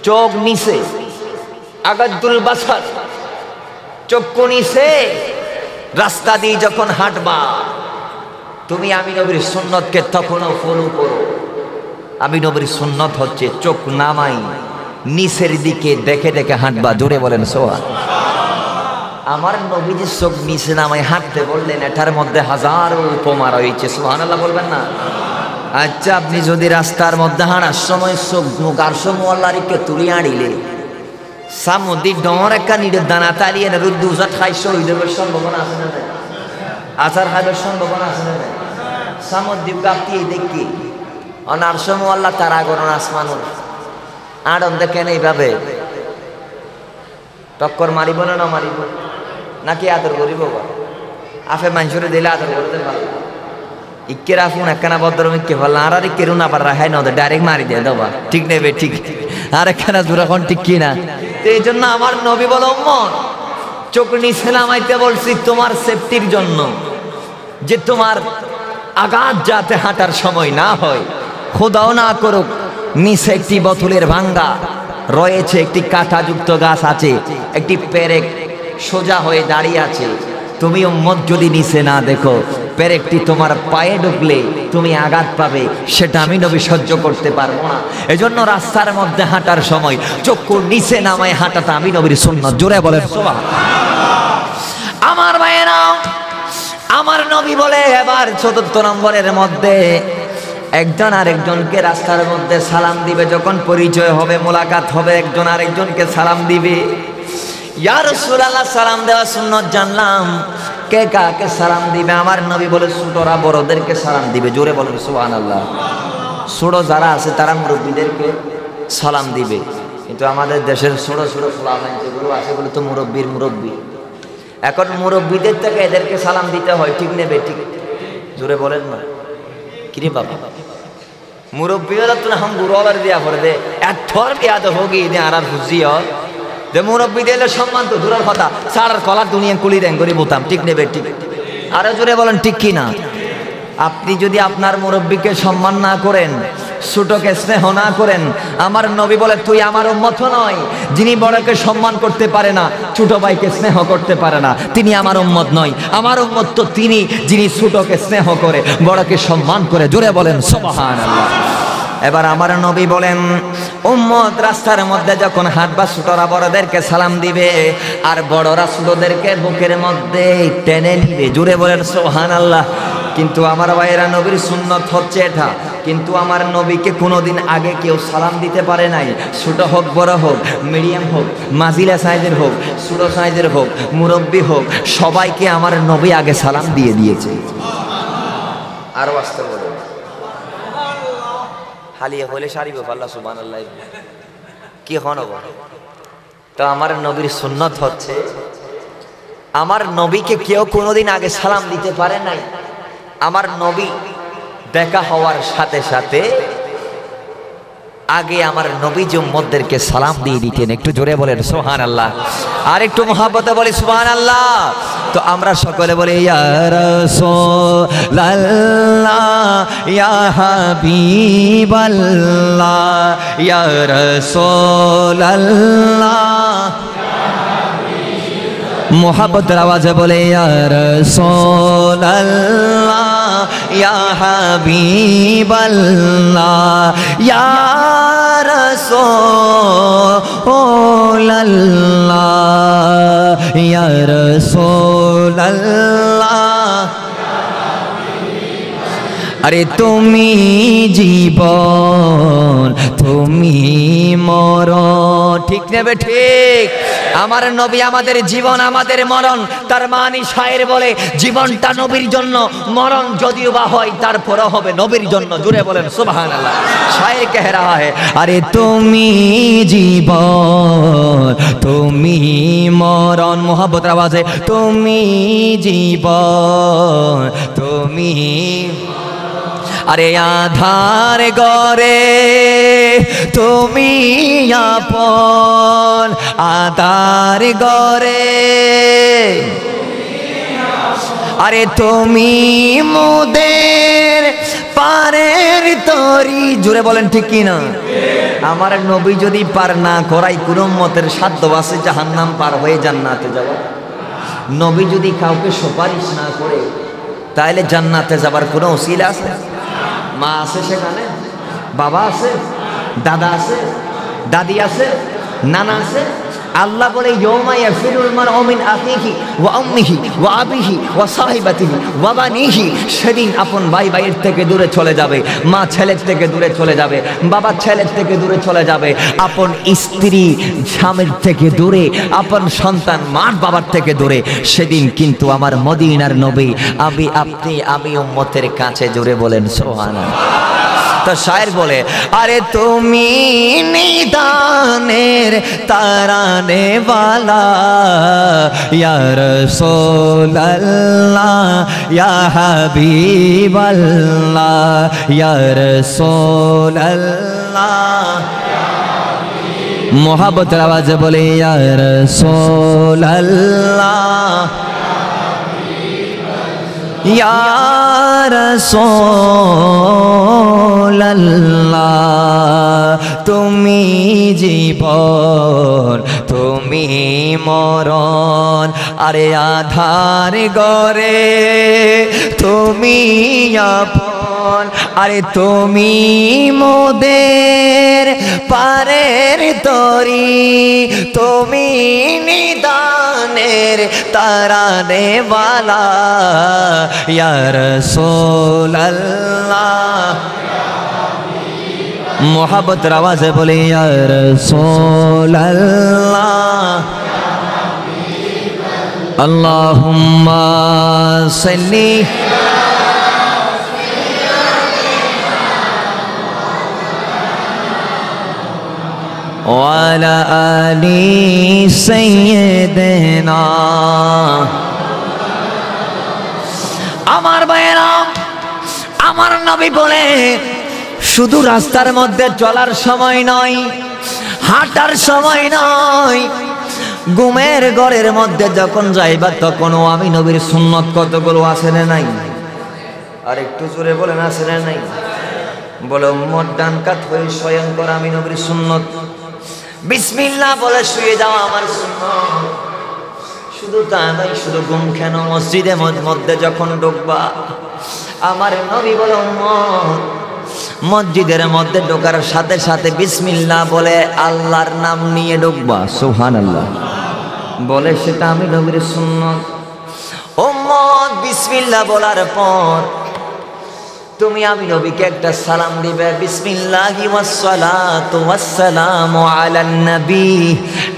চোখ নিছে, আগাদুল বাসার, চক্ষু নিছে। রাস্তা দিয়ে যখন হাঁটবা তুমি আমি নবীর সুন্নতকে তখনও ফলো করো। আমি নবীর সুন্নত হচ্ছে চোখ নামাই নিচের দিকে দেখে দেখে হাঁটবা, জোরে বলেন সুবহান। আমার নবী যে চোখ নিচে নামাই হাঁটতে বললেন, এটার মধ্যে হাজারো উপমা রয়েছে, সুবহানাল্লাহ বলবেন না? আচ্ছা, আপনি যদি রাস্তার মধ্যে হাঁটার সময় চোখ মুখার সমল্লারিকে তুলি আড়িলে সামুদ্রিক ডর একটা নিডের দানা তালিয়ে রুদ্দু উজাত খাই শহীদের সম্ভাবনা আছে না নাই? আচার খাইবার সম্ভাবনা আছে না নাই? সামুদ্রিক গাপ্তি দেখি অনার সমল্লা তারা গরণ আসমানুর আড়ন দেখেন এইভাবে টক্কর মারিব না মারিব নাকি আদর করিব? আফে মানুষরে দিলে আদর করতে পারল, ইকের আফুন একখানা বদরম ইকে পারলাম, আর ইকেরও না পার রাখাই নদে ডাইরেক্ট মারি দিয়ে দেবা, ঠিক নেবে ঠিক, আর একখানা দুরাখন ঠিক কিনা? তো এই জন্য আমার নবী বল, উম্মত চোখ নিচে নামাইতে বলছি তোমার সেফটির জন্য, যে তোমার আঘাত যাতে হাঁটার সময় না হয়। খোদাও না করুক নিচে একটি বোতলের ভাঙ্গা রয়েছে, একটি কাঁটাযুক্ত গাছ আছে, একটি পেরেক সোজা হয়ে দাঁড়িয়ে আছে, তুমি উম্মত যদি নিচে না দেখো, পেরেকটি তোমার পায়ে ঢুকলে তুমি আঘাত পাবে, সেটা আমি নবী সহ্য করতে পারবো না। এজন্য রাস্তার মধ্যে হাঁটার সময় চক্ষু নিচে নামায় হাঁটাটা আমি নবীর সুন্নাত, জোরে বলেন সুবহান। আমার ভাইয়েরা, আমার নবী বলে এবার ৪র্থ নম্বরের মধ্যে একজন আরেকজনকে রাস্তার মধ্যে সালাম দিবে, যখন পরিচয় হবে, মোলাকাত হবে, একজন আরেকজনকে সালাম দিবে। ইয়া রাসূলুল্লাহ, সালাম দেওয়া সুন্নাত জানলাম, কে কাকে সালাম দিবে? আমার নবী বলে ছোটরা বড়দেরকে সালাম দিবে, জোরে বলেন সুবহানাল্লাহ। ছোট যারা আছে তারা মুরব্বীদেরকে সালাম দিবে, কিন্তু আমাদের দেশের ছোট ছোট ফুলাফান যেগুলো আছে এগুলো তো মুরব্বী। এখন মুরব্বীদের থেকে এদেরকে সালাম দিতে হয়, ঠিক নেবে ঠিক, জোরে বলেন না? কিরে বাবা, মুরব্বী হলে তো হাম বুড়াবার দিয়া পড়ে দে, এথর বিয়া তো হোগি দে আর বুঝিও যে মুরব্বী দিলে সম্মান তো দূরের কথা, সারার কলার দুনিয়া কুলি দেন করি বোতাম, ঠিক নেবে ঠিক, আরো জোরে বলেন ঠিক কি না? আপনি যদি আপনার মুরব্বীকে সম্মান না করেন, ছোটকে স্নেহ না করেন, আমার নবী বলে তুই আমার উম্মত নয়। যিনি বড়কে সম্মান করতে পারে না, ছোট ভাইকে স্নেহ করতে পারে না, তিনি আমার উম্মত নয়। আমার উম্মত তো তিনি, যিনি ছোটকে স্নেহ করে, বড়কে সম্মান করে, জোরে বলেন সুবহানাল্লাহ। এবার আমার নবী বলেন, উম্মত রাস্তার মধ্যে যখন হাঁটবা, ছোটরা বড়দেরকে সালাম দিবে, আর বড়রা ছোটদেরকে বুকের মধ্যে টেনে নিবে, জোরে বলেন সুবহানাল্লাহ। কিন্তু আমার ভাইয়েরা, নবীর সুন্নত হচ্ছে এটা, কিন্তু আমার নবীকে কোনোদিন আগে কেউ সালাম দিতে পারে নাই। ছোট হোক, বড় হোক, মিডিয়াম হোক, মাঝিলা সাইজের হোক, ছোট সাইজের হোক, মুরব্বী হোক, সবাইকে আমার নবী আগে সালাম দিয়ে দিয়েছে। আরো আসতে বলে হালিয়ে হলে সারিব আল্লাহ সুবহানাল্লাহ, কি হন? তো আমার নবীর সুন্নত হচ্ছে, আমার নবীকে কেউ কোনোদিন আগে সালাম দিতে পারে নাই। আমার নবী দেখা হওয়ার সাথে সাথে আগে আমার নবী উম্মতদেরকে সালাম দিয়ে দিতেন, একটু জোরে বলেন সুবহানাল্লাহ, আর একটু মুহাব্বতে বলি সুবহানাল্লাহ। তো আমরা সকলে বলি ইয়া রাসূলুল্লাহ, ইয়া হাবিবাল্লাহ, ইয়া রাসূলুল্লাহ, मोहब्बत आवाज़े बोले या रसूल अल्लाह या हबीब अल्लाह या रसूल अल्लाह या रसूल अल्लाह। अरे তুমি জীবন তুমি মরণ, ঠিক নেবে ঠিক। আমার নবী আমাদের জীবন আমাদের মরণ, তার মানে শায়ের বলে জীবনটা নবীর জন্য, মরণ যদিও বা হয় তারপরও হবে নবীর জন্য। জুড়ে বলেন সুবহানাল্লাহ। শায়ের কহ রাহা है আরে তুমি জীবন তুমি মরণ, মোহাব্বতের আওয়াজে তুমি জীবন তুমি। আরে আধার গরে তুমি আপন, আধার গরে আরে তুমি মোদের পারের তরি। জুড়ে বলেন ঠিক কি না? আমার নবী যদি পার না করাই কোন মতের সাধ্য আছে জাহান্নাম পার হয়ে জান্নাতে যাওয়া? নবী যদি কাউকে সুপারিশ না করে তাহলে জান্নাতে যাবার কোনো উসিলা আছে? মা আছে সেখানে, বাবা আছে, দাদা আছে, দাদি আছে, নানা আছে। আল্লাহ বলে ইয়াউমা ইয়াফিরুল মারউ মিন আখিহি ওয়া উম্মিহি ওয়া আবিহি ওয়া সাহিবাতিহি ওয়া বানিহি। সেদিন আপন ভাই ভাইয়ের থেকে দূরে চলে যাবে, মা ছেলের থেকে দূরে চলে যাবে, বাবা ছেলের থেকে দূরে চলে যাবে, আপন স্ত্রী স্বামীর থেকে দূরে, আপন সন্তান মার বাবার থেকে দূরে। সেদিন কিন্তু আমার মদিনার নবী আমি আপনি আমি উম্মতের কাছে। জুড়ে বলেন সুবহানাল্লাহ। তো শায়ের বলে আরে তুমি নিদানের তারানে वाला या रसूल अल्लाह या हबीब अल्लाह या रसूल अल्लाह। मोहब्बत आवाज़ बोले या रसूल अल्लाह या रसूल अल्लाह। তুমি জীবন তুমি মরণ, আরে আধার গরে তুমি আপন, আরে তুমি মোদের পারের তরি, তুমি নিদানের তারানে वाला या रसूल अल्लाह। मोहब्बत आवाज़े बोले या रसूल अल्लाह। अल्लाहुम्मा सल्ली वाला आली सय्यदना। আমার ভাইয়েরা, আমার নবী বলে শুধু রাস্তার মধ্যে চলার সময় নয়, হাঁটার সময় নয়, ঘুমের ঘরের মধ্যে যখন যাইবা তখনও আমি নবীর সুন্নত কতগুলো আছে না নাই? আর একটু জোরে বলেন আছে না নাই? বলে উম্মত ডান কাত হয়ে শয়ন করা আমি নবীর সুন্নত, বিসমিল্লাহ বলে শুয়ে যাওয়া আমার সুন্নত। শুধু তা নয়, শুধু ঘুম কেন, মসজিদের মধ্যে যখন ঢুকবা আমার নবী বলে উম্মত মসজিদের মধ্যে ঢোকার সাথে সাথে বিসমিল্লাহ বলে আল্লাহর নাম নিয়ে ঢুকবা। সুবহানাল্লাহ বলে সেটা আমি নবীর সুন্নত। উম্মত বিসমিল্লাহ বলার পর তুমি আমি নবীকে একটা সালাম দিবে, বিসমিল্লাহি ওয়াসসালাতু ওয়াসসালামু আলান নবী।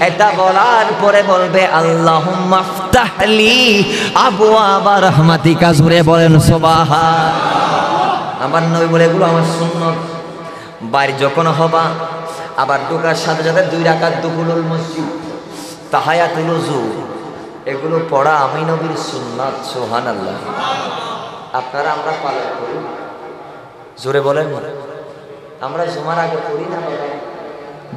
এটা বলার পরে বলবে আল্লাহুম্মা ফতাহলি আবওয়াবা রাহমাতিকা। জুড়ে বলেন সুবহান। আমার নবী বলে এগুলো আমার সুন্নত। বাইরে যখন হবা আবার ঢোকার সাথে সাথে 2 রাকাত দুখুলুল মসজিদ, তাহায়াতুল ওযু, এগুলো পড়া আমি নবীর সুন্নাত। সুবহানাল্লাহ। আপনারা আমরা পালন করি? জোরে বলেন। আমরা জুমার আগে পড়ি না বাবা?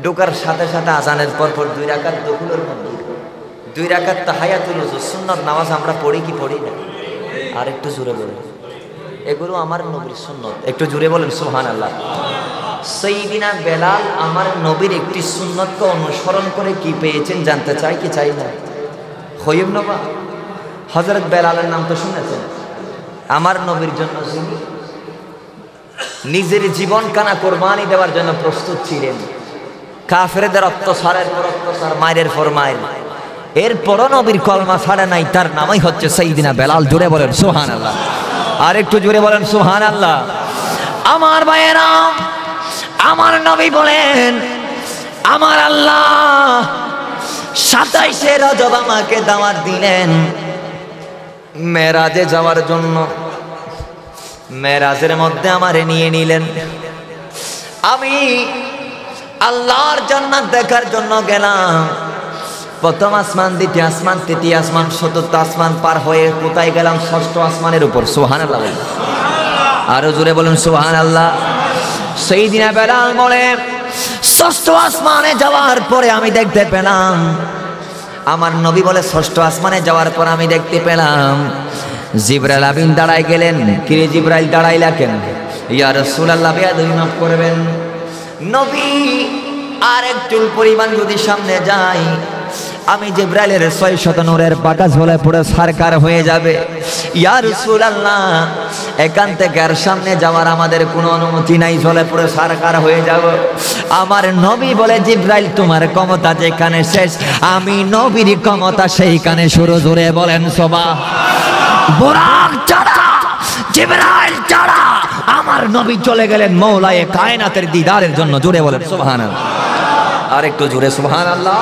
ঢোকার সাথে সাথে আজানের পর 2 রাকাত দুখুলুল মসজিদ, 2 রাকাত তাহায়াতুল ওযু, সুন্নাত নামাজ আমরা পড়ি কি পড়ি না? আর একটু জোরে বলেন। এগুলো আমার নবীর সুন্নত। একটু জোরে বলেন সুবহানাল্লাহ। সাইয়্যিদিনা বেলাল আমার নবীর একটি সুন্নতকে অনুসরণ করে কি পেয়েছেন জানতে চাই কি চাই না? খৈয়ব নবা হযরত বেলালের নাম তো শুনেছেন। আমার নবীর জন্য যিনি নিজের জীবন কানা কোরবানি দেওয়ার জন্য প্রস্তুত ছিলেন, কাফেরদের অত্যাচারের পর অত্যাচার, মায়ের পর মায়ের, এরপরও নবীর কলমা ছাড়ে নাই, তার নামই হচ্ছে সাইয়্যিদিনা বেলাল। জোরে বলেন সুবহানাল্লাহ, আর একটু জোরে বলেন সুবহানাল্লাহ। আমার ভাইয়েরা, আমার নবী বলেন আমার আল্লাহ 27শে রজব আমাকে দাওয়াত দিলেন মেরাজে যাওয়ার জন্য। মেরাজের মধ্যে আমারে নিয়ে নিলেন, আমি আল্লাহর জান্নাত দেখার জন্য গেলাম। প্রথম আসমান, দ্বিতীয় আসমান, তৃতীয় আসমান, চতুর্থ আসমান পার হয়ে কোথায় গেলাম? ষষ্ঠ আসমানের উপর। সুবহানাল্লাহ, আরো জোরে বলুন সুবহানাল্লাহ। সাইয়্যিদিনা বেলাল বলে ষষ্ঠ আসমানে যাওয়ার পরে আমি দেখতে পেলাম, আমার নবী বলে ষষ্ঠ আসমানে যাওয়ার পর আমি দেখতে পেলাম জিবরাইল আমিন দাঁড়াই গেলেন। কিরে জিবরাইল দাঁড়াইলা কেন? ইয়া রাসূলুল্লাহ, বেয়াদবি মাফ করবেন, নবী আর একটু পরিমাণ যদি সামনে যাই আমি জিবরাইলের 600 নূরের বাতাস বলে পুরো সরকার হয়ে যাবে। ইয়া রাসূলুল্লাহ, এখান থেকে আর সামনে যাওয়ার আমাদের কোনো অনুমতি নাই, চলে পুরো সরকার হয়ে যাব। আমার নবী বলে জিবরাইল তোমার ক্ষমতা যেখানে শেষ, আমি নবীর ক্ষমতা সেইখানে শুরু। জোরে বলেন সুবহান। বুরাক চড়া, জিবরাইল চড়া, আমার নবী চলে গেলেন মওলায়ে কায়নাতের দিদারের জন্য। জোরে বলেন সুবহানাল্লাহ, আর একটু জোরে সুবহানাল্লাহ।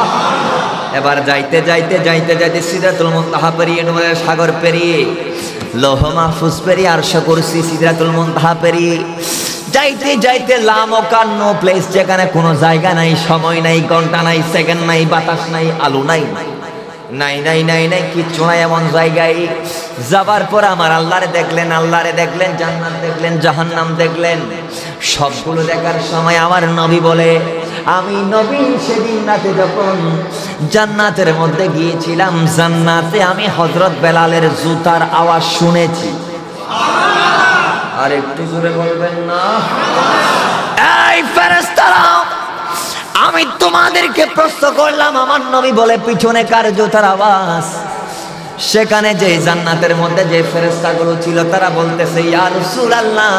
এবার যাইতে যাইতে যাইতে যাইতে সিদরাতুল মুনতাহা পেরিয়ে, নূরের সাগর পেরিয়ে, লৌহ মাহফুজ পেরিয়ে, আরশ কুরসি, সিদরাতুল মুনতাহা পেরিয়ে যাইতে যাইতে লামকান, নো প্লেস, যেখানে কোনো জায়গা নাই, সময় নাই, ঘন্টা নাই, সেকেন্ড নাই, বাতাস নাই, আলো নাই, নাই নাই নাই নাই, কিচ্ছু নাই, এমন জায়গায় যাবার পর আমার আল্লাহরে দেখলেন, আল্লাহরে দেখলেন, জান্নাত দেখলেন, জাহান্নাম দেখলেন। সবগুলো দেখার সময় আমার নবী বলে, আমি নবী সেদিন রাতে যখন জান্নাতের মধ্যে গিয়েছিলাম, জান্নাতে আমি হযরত বেলালের জুতার আওয়াজ শুনেছি। আর একটু জোরে বলবেন না? এই ফেরেশতারা, আমি তোমাদেরকে প্রশ্ন করলাম, আমার নবী বলে পিছনে কার জুতার আওয়াজ? সেখানে যে জান্নাতের মধ্যে যে ফেরেশতাগুলো ছিল তারা বলতেছে, ইয়া রাসূলুল্লাহ,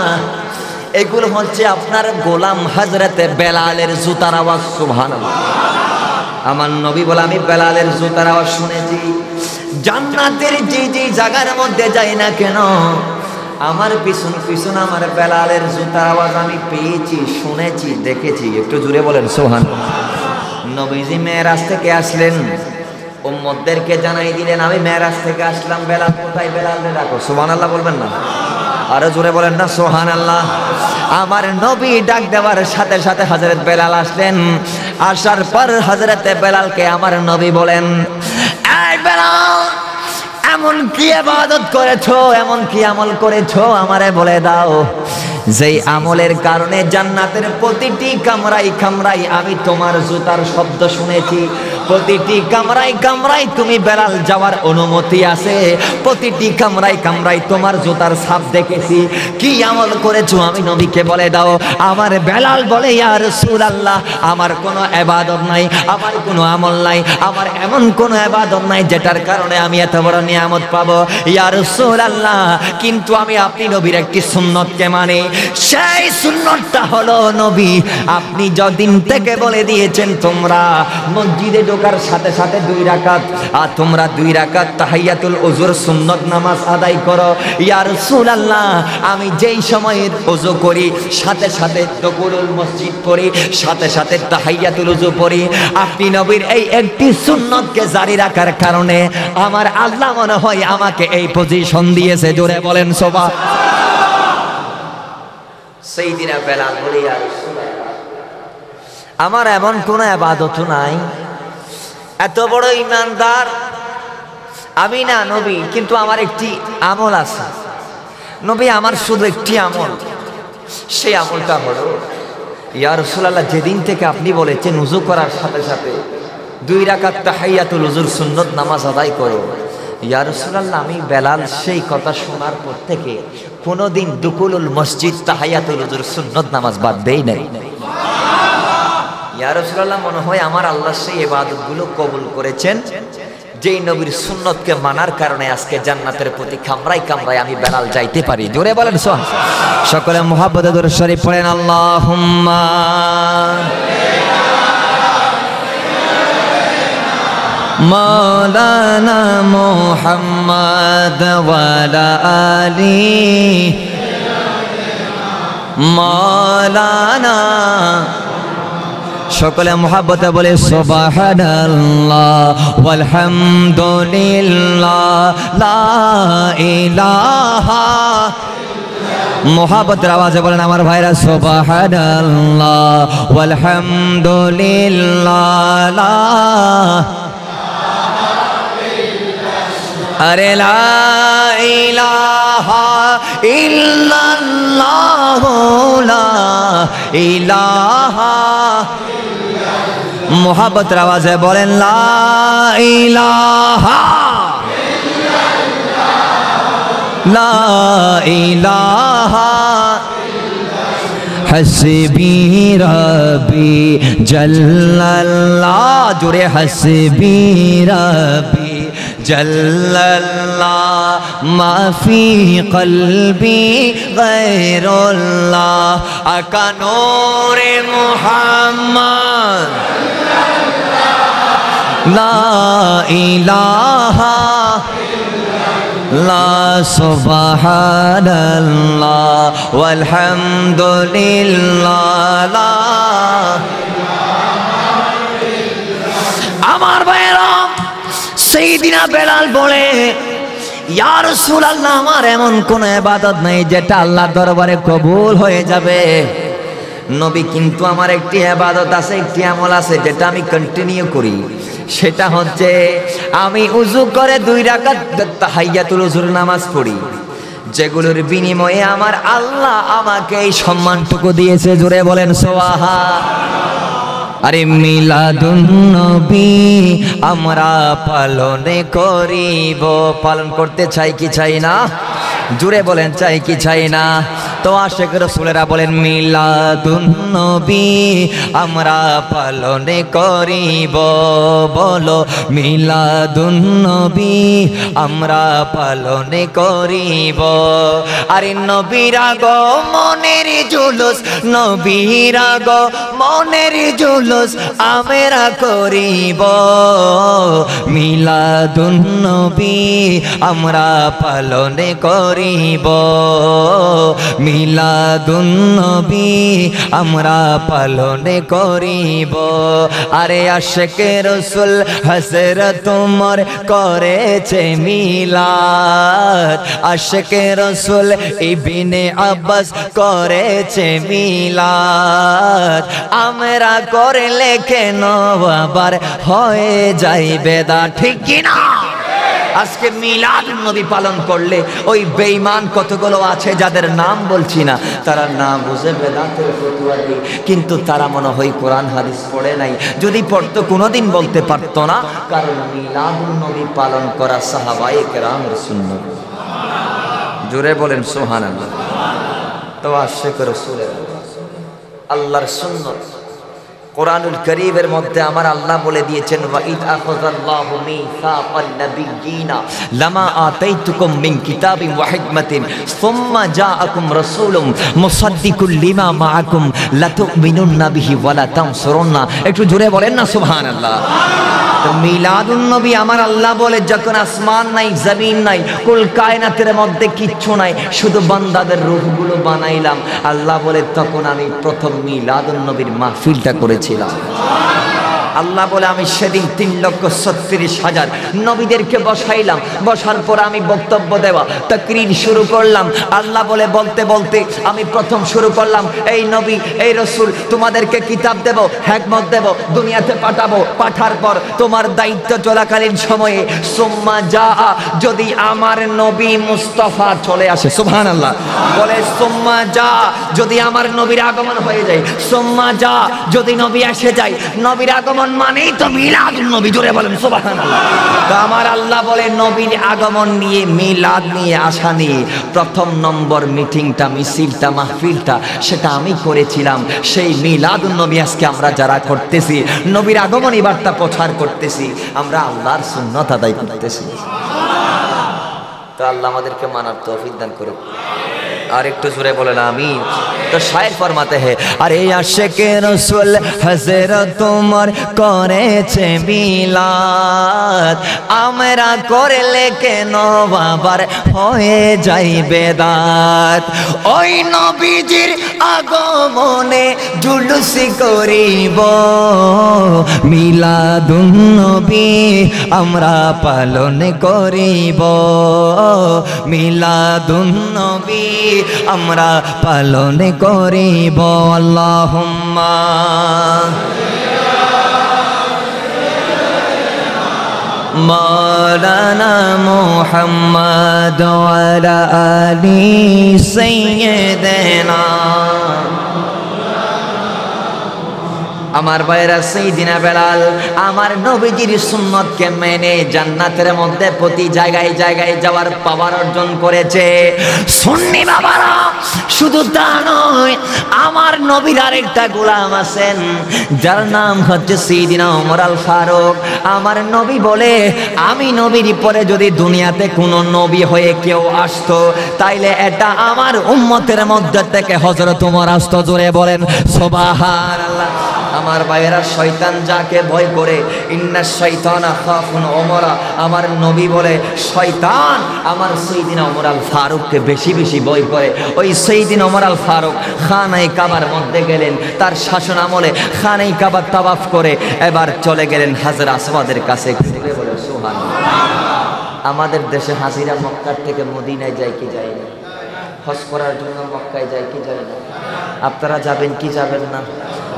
এগুলো হচ্ছে আপনার গোলাম হযরতে বেলালের জুতার আওয়াজ। সুবহানাল্লাহ। আমার নবী বলে আমি বেলালের জুতার আওয়াজ শুনেছি। জান্নাতের যে যে জায়গার মধ্যে যাই না কেন, আমার পিছন পিছন আমার বেলালের জুতার আওয়াজ আমি পেয়েছি, শুনেছি, দেখেছি। একটু জুড়ে বলেন সুবহানাল্লাহ। নবীজি মেরাজ থেকে আসলেন, উম্মতদেরকে জানাই দিলেন আমি মেরাজ থেকে আসলাম, বেলাল কোথায়? বেলালরে ডাকো। সুবহানাল্লাহ বলবেন না? আরো জোরে বলেন না সুবহানাল্লাহ। আমার নবী ডাক দেওয়ার সাথে সাথে হযরত বেলাল আসলেন। আসার পর হযরতে বেলালকে আমার নবী বলেন, এই বেলাল, এমন কি ইবাদত করেছো, এমন কি আমল করেছো, আমারে বলে দাও, যেই আমলের কারণে জান্নাতের প্রতিটি কামরায় কামরায় আমি তোমার জুতার শব্দ শুনেছি, প্রতিটি কামরায় কামরায় তুমি বেলাল যাওয়ার অনুমতি আছে, প্রতিটি কামরায় কামরায় তোমার জুতার ছাপ দেখেছি। কি আমল করেছো আমি নবীকে বলে দাও। আমার বেলাল বলে, ইয়া রাসূলুল্লাহ, আমার কোনো ইবাদত নাই, আমার কোনো আমল নাই, আমার এমন কোনো ইবাদত নাই যেটার কারণে আমি এত বড় নিয়ামত পাবো, ইয়া রাসূলুল্লাহ। কিন্তু আমি আপনি নবীর একটি সুন্নতকে মানি, সেই সুন্নতটা হলো, নবী আপনি যদিন থেকে বলে দিয়েছেন তোমরা মসজিদে ঢোকার সাথে সাথে 2 রাকাত, আর তোমরা 2 রাকাত তাহিয়াতুল ওযুর সুন্নত নামাজ আদায় করো। ইয়া রাসূলুল্লাহ, আমি যেই সময়ের ওযু করি সাথে সাথে তাকুলুল মসজিদ পড়ি, সাথে সাথে তাহিয়াতুল ওযু পড়ি। আপনি নবীর এই একটি সুন্নতকে জারি রাখার কারণে আমার আল্লাহ মনে হয় আমাকে এই পজিশন দিয়েছে। জোরে বলেন সুবহানাল্লাহ। সাইয়্যিদিনা বেলাল বলে, ইয়া রাসূলুল্লাহ, আমার এমন কোন ইবাদত নাই, এত বড় ঈমানদার আমি না নবী, কিন্তু আমার একটি আমল আছে নবী, আমার শুধু একটি আমল, সেই আমলটা হলো, ইয়া রাসূলুল্লাহ, যেদিন থেকে আপনি বলেছেন ওযু করার সাথে সাথে 2 রাকাত তাহিয়াতুল ওযুর সুন্নত নামাজ আদায় করো, ইয়া রাসূলুল্লাহ, আমি বেলাল সেই কথা শোনার পর থেকে কোনোদিন দুকুলুল মসজিদ তাহিয়াতুল ওযুর সুন্নত নামাজ বাদ দেই নাই। ইয়া রাসূলুল্লাহ, মনে হয় আমার আল্লাহ সেই ইবাদতগুলো কবুল করেছেন যেই নবীর সুন্নতকে মানার কারণে আজকে জান্নাতের প্রতি কামরায় কামরায় আমি বেলাল যাইতে পারি। জোরে বলেন সুবহানাল্লাহ। সকলে মুহাব্বতে দরুদ শরীফ পড়েন আল্লাহুম্মা মাওলানা মুহাম্মদ ওয়া আলা আলি মাওলানা। সকলে মুহাব্বতে বলে সুবহানাল্লাহ ওয়ালহামদুলিল্লাহ লা ইলাহা। মুহাব্বতের আওয়াজে বলেন আমার ভাইরা সুবহানাল্লাহ ওয়ালহামদুলিল্লাহ লা। আরে লা ইলাহা ইল্লাল্লাহ লা ইলাহা। মুহাব্বতের আওয়াজে বলেন লা ইলাহা লা ইলাহা। হাসবি রাব্বি জাল্লাল্লাহ। জোরে হাসবি রাব্বি জাল্লাল্লাহ মা ফি কলবি গায়রুল্লাহ। আকা নূরে মুহাম্মদ লা ইলাহা লা সুবহানাল্লাহ ওয়ালহামদুলিল্লাহ লা। আমার ভাইরা সাইয়্যিদিনা বেলাল বলে ইয়া রাসূলুল্লাহ আমার এমন কোন ইবাদত নাই যেটা আল্লাহর দরবারে কবুল হয়ে যাবে। নবী কিন্তু আমার একটি ইবাদত আছে, একটি আমল আছে যেটা আমি কন্টিনিউ করি, সেটা হচ্ছে আমি উযু করে 2 রাকাত তাহিয়াতুল উযুর নামাজ পড়ি, যেগুলোর বিনিময়ে আমার আল্লাহ আমাকে এই সম্মানটুকু দিয়েছে। জোরে বলেন সুবহানাল্লাহ। আরে মিলাদুন নবী আমরা পালন করিব। পালন করতে চাই কি চাই না? জোরে বলেন চাই কি চাই না? তো আশিক রাসূলেরা বলেন মিলাদুন নবী আমরা পালন করিব। বলো মিলাদুন নবী আমরা পালন করিব। আরে নবীর আগমনের জুলুস, নবীর আগমনের জুলুস আমরা করিব। মিলাদুন নবী আমরা পালন করিব। মিলাদুন নবী আমরা পালন করিব। আরে আশিকে রাসূল হযরত ওমর করেছে মিলাদ। আশিকে রাসূল ইবনে আব্বাস করেছে মিলাদ। আমরা করলে কেন আবার হয়ে যাইবে দা, ঠিক কি না? আজকে মিলাদুন নবী পালন করলে ওই বেঈমান কতগুলো আছে যাদের নাম বলছি না, তারা না বুঝে বেদাতের ফতোয়া দেয়, কিন্তু তারা মনে হয় কোরআন হাদিস পড়ে নাই। যদি পড়তো কোনোদিন বলতে পারতো না, কারণ মিলাদুন নবী পালন করা সাহাবায়ে কেরামের সুন্নাত। জোরে বলেন সুবহানাল্লাহ। তো আশিক রাসূলের আল্লাহর সুন্নাত কোরআনুল কারীমের মধ্যে আমার আল্লাহ বলে দিয়েছেন ওয়া ইদ আখাযাল্লাহু মিসাকান নাবিয়্যিনা লামা আতাইতুকুম মিন কিতাবিন ওয়া হিকমাতিন সুম্মা জাআকুম রাসূলুম মুসাদ্দিকুল লিমা মাআকুম লাতুমিনুন্না বিহি ওয়া লা তানসুরুন্না। একটু জোরে বলেন না সুবহানাল্লাহ। তো মিলাদুন নবী আমার আল্লাহ বলে যখন আসমান নাই, জমিন নাই, কুল কায়নাতের মধ্যে কিচ্ছু নাই, শুধু বান্দাদের রূহগুলো বানাইলাম, আল্লাহ বলে তখন আমি প্রথম মিলাদুন নবীর মাহফিলটা করেছিলাম। আল্লাহ বলে আমি সেদিন 3,36,000 নবীদেরকে বসাইলাম। বসার পর আমি বক্তব্য দেওয়া তাকরীর শুরু করলাম। আল্লাহ বলে বলতে বলতে আমি প্রথম শুরু করলাম, এই নবী এই রাসূল তোমাদেরকে কিতাব দেব, হিকমত দেব, দুনিয়াতে পাঠাবো। পাঠার পর তোমার দায়িত্ব চলাকালীন সময়ে সুম্মা জা, যদি আমার নবী মুস্তাফা চলে আসে, সুবহানাল্লাহ বলে সুম্মা জা, যদি আমার নবীর আগমন হয়ে যায়, সুম্মা জা যদি নবী এসে যায়, নবীর আগমন আগমন মানেই তো মিলাদুন নবী, জোরে বলেন সুবহানাল্লাহ। তো আমার আল্লাহ বলে নবীর আগমন নিয়ে, মিলাদ নিয়ে আসা নিয়ে প্রথম নম্বর মিটিংটা, মিছিলটা, মাহফিলটা সেটা আমি করেছিলাম। সেই মিলাদুন নবী আজকে আমরা যারা করতেছি, নবীর আগমনী বার্তা প্রচার করতেছি, আমরা আল্লাহর সুন্নাত আদায় করতেছি। তো আল্লাহ আমাদেরকে মানার তৌফিক দান করুন। আর একটু জোরে বলেন আমিন। তো শায়ের ফরমাতে হে, আরে আশিকে রাসূল হযরত তোমার করেছে মিলাদ, আমরা করলে কেন বাবার হয়ে যাই বেদাত। ওই নবীজির আগমনে জুলুসি করিব, মিলাদুন নবী আমরা পালন করিব, মিলাদুন নবী আমরা পালন করিব। আল্লাহুম্মা মাওলানা মুহাম্মদ ওয়া আলা আলি সাইয়্যিদিনা। আমার ভাইরা, সাইয়্যিদিনা বেলাল আমার নবীজির সুন্নতকে মেনে জান্নাতের মধ্যে প্রতি জায়গায় জায়গায় যাওয়ার পাওয়ার অর্জন করেছে। সুন্নি বাবারা, শুধু তা নয়, আমার নবীর আরেকটা গোলাম আছেন যার নাম হচ্ছে সাইয়্যিদিনা ওমর আল ফারুক। আমার নবী বলে, আমি নবীর পরে যদি দুনিয়াতে কোনো নবী হয়ে কেউ আসতো, তাইলে এটা আমার উম্মতের মধ্যে থেকে হযরত ওমর আসতো। জোরে বলেন সুবহানাল্লাহ। আমার ভাইয়েরা, শয়তান যাকে ভয় করে, ইন্না শাইতানা খাফুন ওমরা, আমার নবী বলে শয়তান আমার সাইয়্যিদিনা ওমর আল ফারুককে বেশি বেশি ভয় করে। ওই সাইয়্যিদিনা ওমর আল ফারুক খানায়ে কাবার মধ্যে গেলেন, তার শাসন আমলে খানায়ে কাবা তাওয়াফ করে এবার চলে গেলেন হাজর আসওয়াদের কাছে। বলে সুবহানাল্লাহ। আমাদের দেশে হাজিরা মক্কার থেকে মদিনায় যায় কি যায় না? হজ করার জন্য মক্কায় যায় কি যায় না? আপনারা যাবেন কি যাবেন না?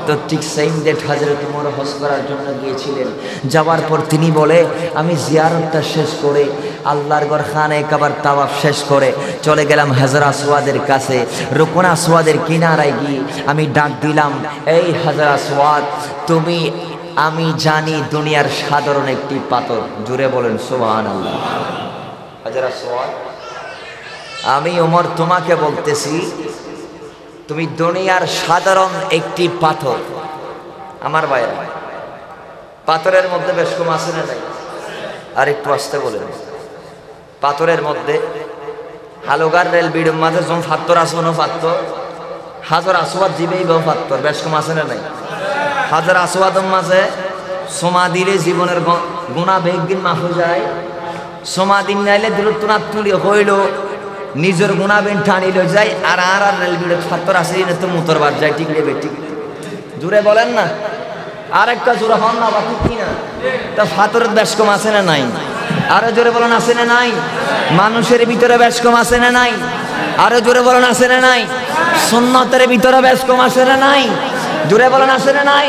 তো ঠিক সেম ডেট হযরত ওমর হজ করার জন্য গিয়েছিলেন। যাওয়ার পর তিনি বলে, আমি জিয়ারতটা শেষ করে, আল্লাহর ঘর খানায়ে কাবার তাওয়াফ শেষ করে চলে গেলাম হাজর আসওয়াদের কাছে। রুকন আসওয়াদের কিনারায় গিয়ে আমি ডাক দিলাম, এই হাজর আসওয়াদ, তুমি, আমি জানি দুনিয়ার সাধারণ একটি পাথর। জুড়ে বলেন সুবহানাল্লাহ। হাজর আসওয়াদ, আমি ওমর তোমাকে বলতেছি, তুমি দুনিয়ার সাধারণ একটি পাথর। আমার ভাইরা, পাথরের মধ্যে বেশ কম আছে না নাই? আর একটু আসতে বলেন। পাথরের মধ্যে হালুগার রেল বিড়ুম মাঝে যখন পাথর আছে, কোনো পাথর হাজার আসওয়াদ জীবেই বহু পাথর বেশ কম আছে না নাই? হাজার আসওয়াদ মাঝে সমাধিরে জীবনের গুণা বেগদিন মাফ হয়ে যায়। সমাধিন নাইলে দূরত্ব না তুলি হইল নিজের গুণাবেন টানিল যায়। আর আর আর রেলবিড়ে পাথর আসে তো মুতরবার যায়। ঠিক নেবে, ঠিক জুড়ে বলেন না? আর একটা জোরে হন না, বাকি কি না? তা পাথরের বেশ কম আছে না নাই? আরো জোরে বলেন আছে না নাই? মানুষের ভিতরে বেশ কম আছে না নাই? আরো জোরে বলেন আছে না নাই? সুন্নতের ভিতরে বেশ কম আছে না নাই? জোরে বলেন আছে না নাই?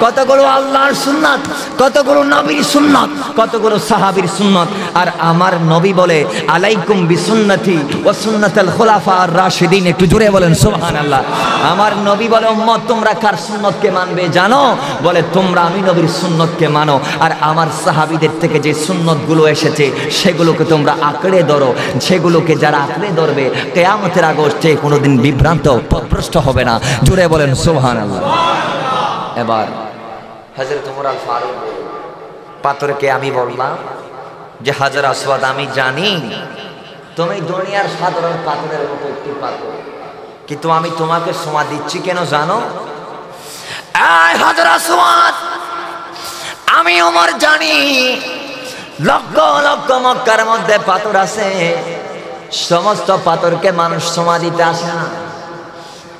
কতগুলো আল্লাহর সুন্নাত, কতগুলো নবীর সুন্নাত, কতগুলো সাহাবীর সুন্নাত। আর আমার নবী বলে, আলাইকুম বিসুন্নতি ওয়া সুন্নাতাল খুলাফা আর রাশিদিন। একটু জোরে বলেন সুবহানাল্লাহ। আমার নবী বলে, উম্মত তোমরা কার সুন্নতকে মানবে জানো? বলে, তোমরা আমি নবীর সুন্নতকে মানো। আর আমার সাহাবীদের থেকে যে সুন্নতগুলো এসেছে সেগুলোকে তোমরা আঁকড়ে ধরো। সেগুলোকে যারা আঁকড়ে ধরবে, কিয়ামতের আগে কোনোদিন বিভ্রান্ত পথভ্রষ্ট হবে না। জোরে বলেন সুবহানাল্লাহ। এবার হযরত ওমর আল ফারুক, পাথরকে আমি বললাম যে হাজার আসওয়াদ, আমি জানি তুমি দুনিয়ার সাধারণ পাথরের মতো একটি পাথর, কিন্তু আমি তোমাকে সমা দিচ্ছি কেন জানো? এই হাজার আসওয়াদ, আমি ওমর জানি লক্ষ লক্ষ মক্কার মধ্যে পাথর আছে, সমস্ত পাথরকে মানুষ সমা দিতে আসে না।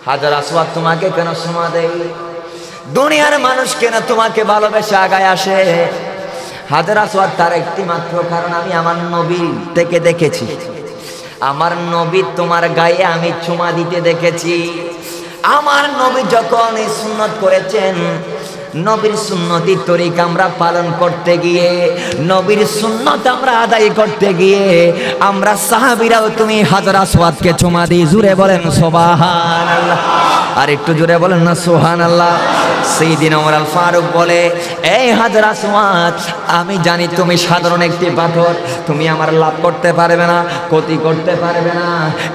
হাজার আসওয়াদ তোমাকে কেন সমা দেয়? দুনিয়ার মানুষ কেন তোমাকে ভালোবেসে আগায় আসে? হাজার আসওয়াদ তার একটি মাত্র কারণ, আমি আমার নবী থেকে দেখেছি। আমার নবী তোমার গায়ে আমি চুমা দিতে দেখেছি। আমার নবী যখন এই সুন্নত করেছেন, নবীর সুন্নতি তরিকা আমরা পালন করতে গিয়ে, নবীর সুন্নত আমরা আদায় করতে গিয়ে, আমরা সাহাবীরাও তুমি হাজার আসওয়াদকে চুমা দিই। জুড়ে বলেন সুবহানাল্লাহ। আর একটু জোরে বলেন না সুবহানাল্লাহ। সাইয়েদিনা ওমর আল ফারুক বলে, এই হাজর আসওয়াদ, আমি জানি তুমি সাধারণ একটি পাথর, তুমি আমার লাভ করতে পারবে না, ক্ষতি করতে পারবে না,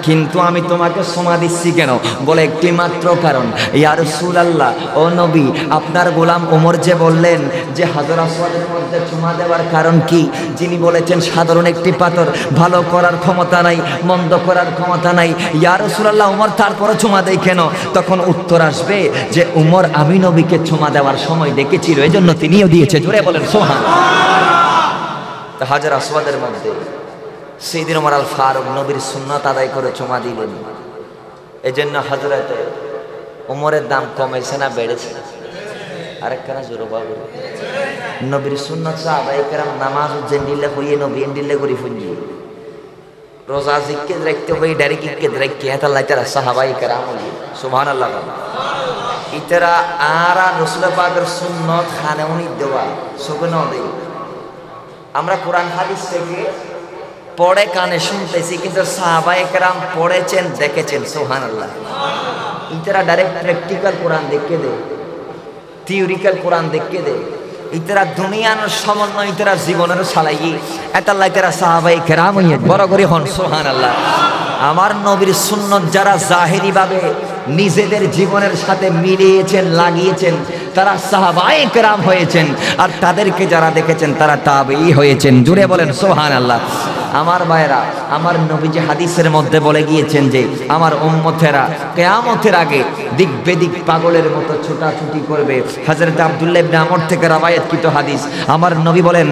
কিন্তু আমি তোমাকে সমা দিচ্ছি কেন? বলে একটি মাত্র কারণ, ইয়া রাসূলুল্লাহ, ও নবী, আপনার গোলাম ওমর যে বললেন যে হাজর আসওয়াদের মধ্যে চুমা দেওয়ার কারণ কি? যিনি বলেছেন সাধারণ একটি পাথর, ভালো করার ক্ষমতা নাই, মন্দ করার ক্ষমতা নাই, ইয়া রাসূলুল্লাহ, ওমর তারপরে চুমা দেয় কেন? তখন উত্তর আসবে যে ওমর আমি নবীকে চুমা দেওয়ার সময় দেখেছিল, এজন্য তিনিও দিয়েছে। জোরে বলেন সুবহানাল্লাহ। তো হাজর আসওয়াদের মধ্যে সাইয়েদিনা ওমর আল ফারুক নবীর সুন্নাত আদায় করে চুমা দিলেন। এজন্য হযরতে ওমরের দাম কমেছে না বেড়েছে? আরেকখানা জোরে বাবু, নবীর সুন্নাত সাহাবায়ে কেরাম নামাজ জেন্ডিলে হইয়ে নবী এন্ডিলে করি ফুঞ্জি, রোজা জিক্কে রাখতে হই ডাইরেক্ট ইক্কে রাখতে এত আল্লাহ তাআলা সাহাবায়ে কেরাম সুবহানাল্লাহ। ইতরা আরা রাসূল পাকের সুন্নাত খানে উনি দেওয়া সুবহান দেই। আমরা কোরআন হাদিস থেকে পড়ে কানে শুনতেছি, কিন্তু সাহাবায়ে কেরাম পড়েছেন, দেখেছেন। সুবহানাল্লাহ। ইতরা ডাইরেক্ট প্র্যাকটিক্যাল কোরআন দেখে দে, থিওরিক্যাল কোরআন দেখে দে, ইতরা দুনিয়ার সমন্বয়, ইতরা জীবনের সালাই এত আল্লাহ তাআলা সাহাবায়ে কেরাম বড় করে হন সুবহানাল্লাহ। আমার নবীর সুন্নত যারা জাহেরি ভাবে নিজেদের জীবনের সাথে মিলিয়েছেন, লাগিয়েছেন, তারা সাহাবায়ে কেরাম হয়েছেন, আর তাদেরকে যারা দেখেছেন তারা তাবেঈ হয়েছেন। জুড়ে বলেন সুবহানাল্লাহ। আমার ভাইরা, আমার নবীজি হাদিসের মধ্যে বলে গিয়েছেন যে আমার উম্মতেরা কিয়ামতের আগে দিক বেদিক পাগলের মতো ছোটাছুটি করবে। হযরত আব্দুল্লাহ ইবনে আমর থেকে রওয়ায়াতকৃত হাদিস, আমার নবী বলেন,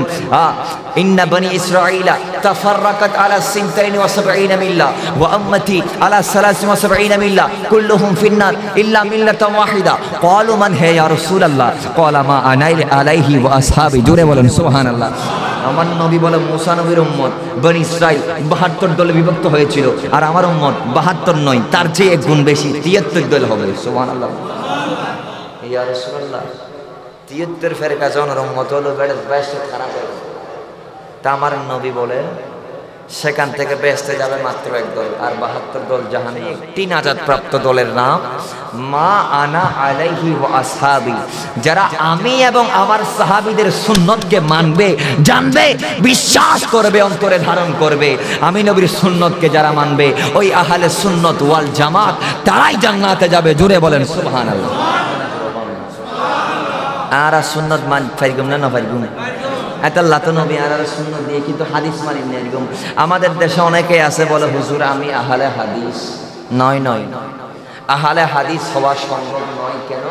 ইন্না বনি ইসরাঈলা তাফাররাকাত আলা 72 মিল্লা ওয়া উম্মতি আলা 73 মিল্লা কুল্লুহুম ফিন্নার ইল্লা মিল্লাতান ওয়াহিদা। ক্বালু মান হে ইয়া রাসূলুল্লাহ? ক্বালা মা আনা আলাইহি ওয়া আসহাবি। জোরে বলেন সুবহানাল্লাহ। আমার নবী বলে মুসা নবীর উম্মত বনি ইসরাইল 72 দলে বিভক্ত হয়েছিল, আর আমার উম্মত 72 নয়, তার চেয়ে এক গুণ বেশি, 73 দল হবে। সুবহানাল্লাহ। ইয়া রাসূলুল্লাহ, 73 ফেরকা জনের উম্মত হলো বেশ খারাপ হবে। তা আমার নবী বলে সেখান থেকে বেহেশতে যাবে মাত্র এক দল, আর 72 দল জাহান্নামে। একটি নাজাত প্রাপ্ত দলের নাম মা আনা আলাইহি ওয়া আসহাবি, যারা আমি এবং আমার সাহাবীদের সুন্নতকে মানবে, জানবে, বিশ্বাস করবে, অন্তরে ধারণ করবে। আমি নবীর সুন্নতকে যারা মানবে, ওই আহলে সুন্নত ওয়াল জামাত, তারাই জান্নাতে যাবে। জোরে বলেন সুবহানাল্লাহ। আর সুন্নত মান ফাইগুম না ফাইগুম এতাল্লাহ তো নবী আর সুন্নত দিয়ে, কিন্তু হাদিস মানি না। এরকম আমাদের দেশে অনেকে আছে বলে, হুজুর আমি আহলে হাদিস। নয়, আহলে হাদিস হওয়া সম্ভব নয়। কেন?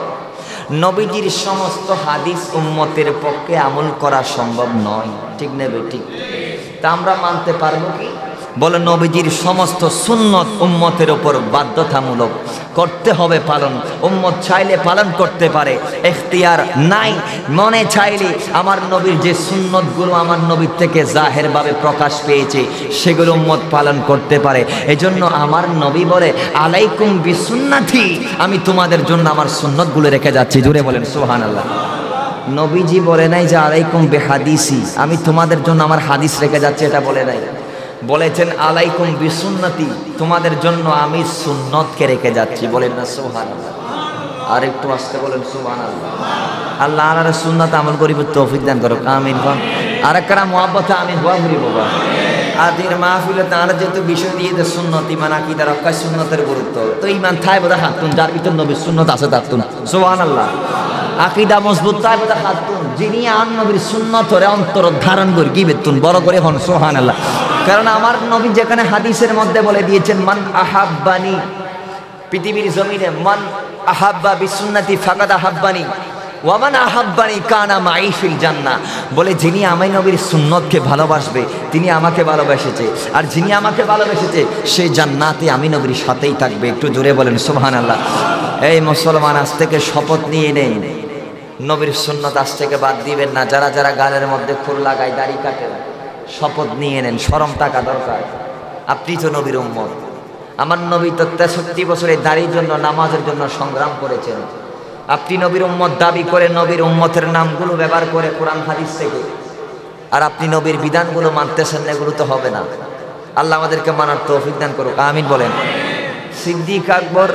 নবীজির সমস্ত হাদিস উম্মতের পক্ষে আমল করা সম্ভব নয়। ঠিক নেবে? ঠিক। তা আমরা মানতে পারবো কি? বলে নবীজির সমস্ত সুন্নত উম্মতের উপর বাধ্যতামূলক, করতে হবে পালন। উম্মত চাইলে পালন করতে পারে, এখতিয়ার নাই। মনে চাইলে আমার নবীর যে সুন্নতগুলো আমার নবীর থেকে জাহেরভাবে প্রকাশ পেয়েছে, সেগুলো উম্মত পালন করতে পারে। এজন্য আমার নবী বলে, আলাইকুম বিসুন্নতি, আমি তোমাদের জন্য আমার সুন্নতগুলো রেখে যাচ্ছি। জুড়ে বলেন সুবহানাল্লাহ। নবীজি বলে নাই যে আলাইকুম বিহাদিসি, আমি তোমাদের জন্য আমার হাদিস রেখে যাচ্ছি, এটা বলে নাই। বলেছেন আলাইকুম বিসুন্নতি, তোমাদের জন্য আমি সুন্নতকে রেখে যাচ্ছি। বলেন না সুবহানাল্লাহ। আর একটু আস্তে বলেন সুবহানাল্লাহ। আল্লাহ আল্লাহর সুন্নাত আমল করিব তৌফিক দান করো, আমিন। আর একটা মুহাব্বতে আমি দোয়া করি বাবা। আদির মাহফিলে তারা যেহেতু বিষয় দিয়ে যে সুন্নত, ইমান, আকীদা, রক্ষা, সুন্নতের গুরুত্ব, তো ইমান থাই বোধহয় হাতুন, যার ভিতর নবীর সুন্নত আছে তাতুন। সুবহানাল্লাহ। আকীদা মজবুত তাই বোধহয় হাতুন, যিনি আন নবীর সুন্নত ধরে অন্তর ধারণ করে কি বেতুন বড় করে হন। সুবহানাল্লাহ। কারণ আমার নবী যেখানে হাদিসের মধ্যে বলে দিয়েছেন, মান আহাব্বানি, পৃথিবীর জমিনে মান আহাব্বা বিসুন্নতি ফাকাদ আহাব্বানি ওয়া মান আহাব্বানি কানা মাই ফিল জান্নাহ। বলে যিনি আমি নবীর সুন্নতকে ভালোবাসবে, তিনি আমাকে ভালোবেসেছে, আর যিনি আমাকে ভালোবেসেছে সে জান্নাতে আমি নবীর সাথেই থাকবে। একটু জোরে বলেন সুবহানাল্লাহ। এই মুসলমান, আজ থেকে শপথ নিয়ে নেন, নবীর সুন্নত আজ থেকে বাদ দিবেন না। যারা যারা গালের মধ্যে ফুল লাগায়, দাড়ি কাটেন, শপথ নিয়ে নেন, শরম থাকা দরকার। আপনি তো নবীর উম্মত। আমার নবী তো 63 বছরে দাড়ির জন্য, নামাজের জন্য সংগ্রাম করেছেন। আপনি নবীর উম্মত দাবি করে নবীর উম্মতের নামগুলো ব্যবহার করে কোরআন হাদিস থেকে, আর আপনি নবীর বিধানগুলো মানতেছেন না, এগুলো তো হবে না। আল্লাহ আমাদেরকে মানার তৌফিক দান করুক, আমিন বলেন। সিদ্দিক আকবর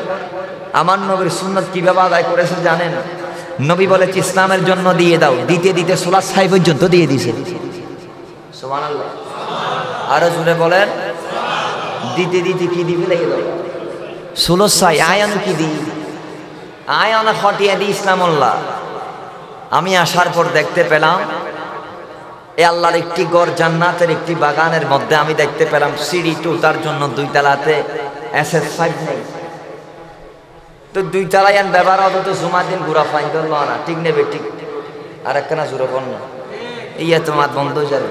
আমার নবীর সুন্নত কিভাবে আদায় করেছে জানেন? নবী বলেছে ইসলামের জন্য দিয়ে দাও, দিতে দিতে 16 ছাই পর্যন্ত দিয়ে দিছে। সুবহানাল্লাহ। আরো জোরে বলেন, দিতে দিতে কি দিবে লেগে দাও 16 ছাই। আয়ান কি দিই, আয়ানা হটিয়ে দিই ইসলামুল্লাহ। আমি আসার পর দেখতে পেলাম এ আল্লাহর একটি ঘর, জান্নাতের একটি বাগানের মধ্যে আমি দেখতে পেলাম সিঁড়ি তার জন্য 2 তলাতে SS5 নেই। তো 2 তলায় ব্যবহার হতো তো জুমার দিন ঘুরা ফাইন করলো না, ঠিক নেবে ঠিক। আর একখানা জোরে বল না, ইয়া তোমার বন্ধ হয়ে যাবে।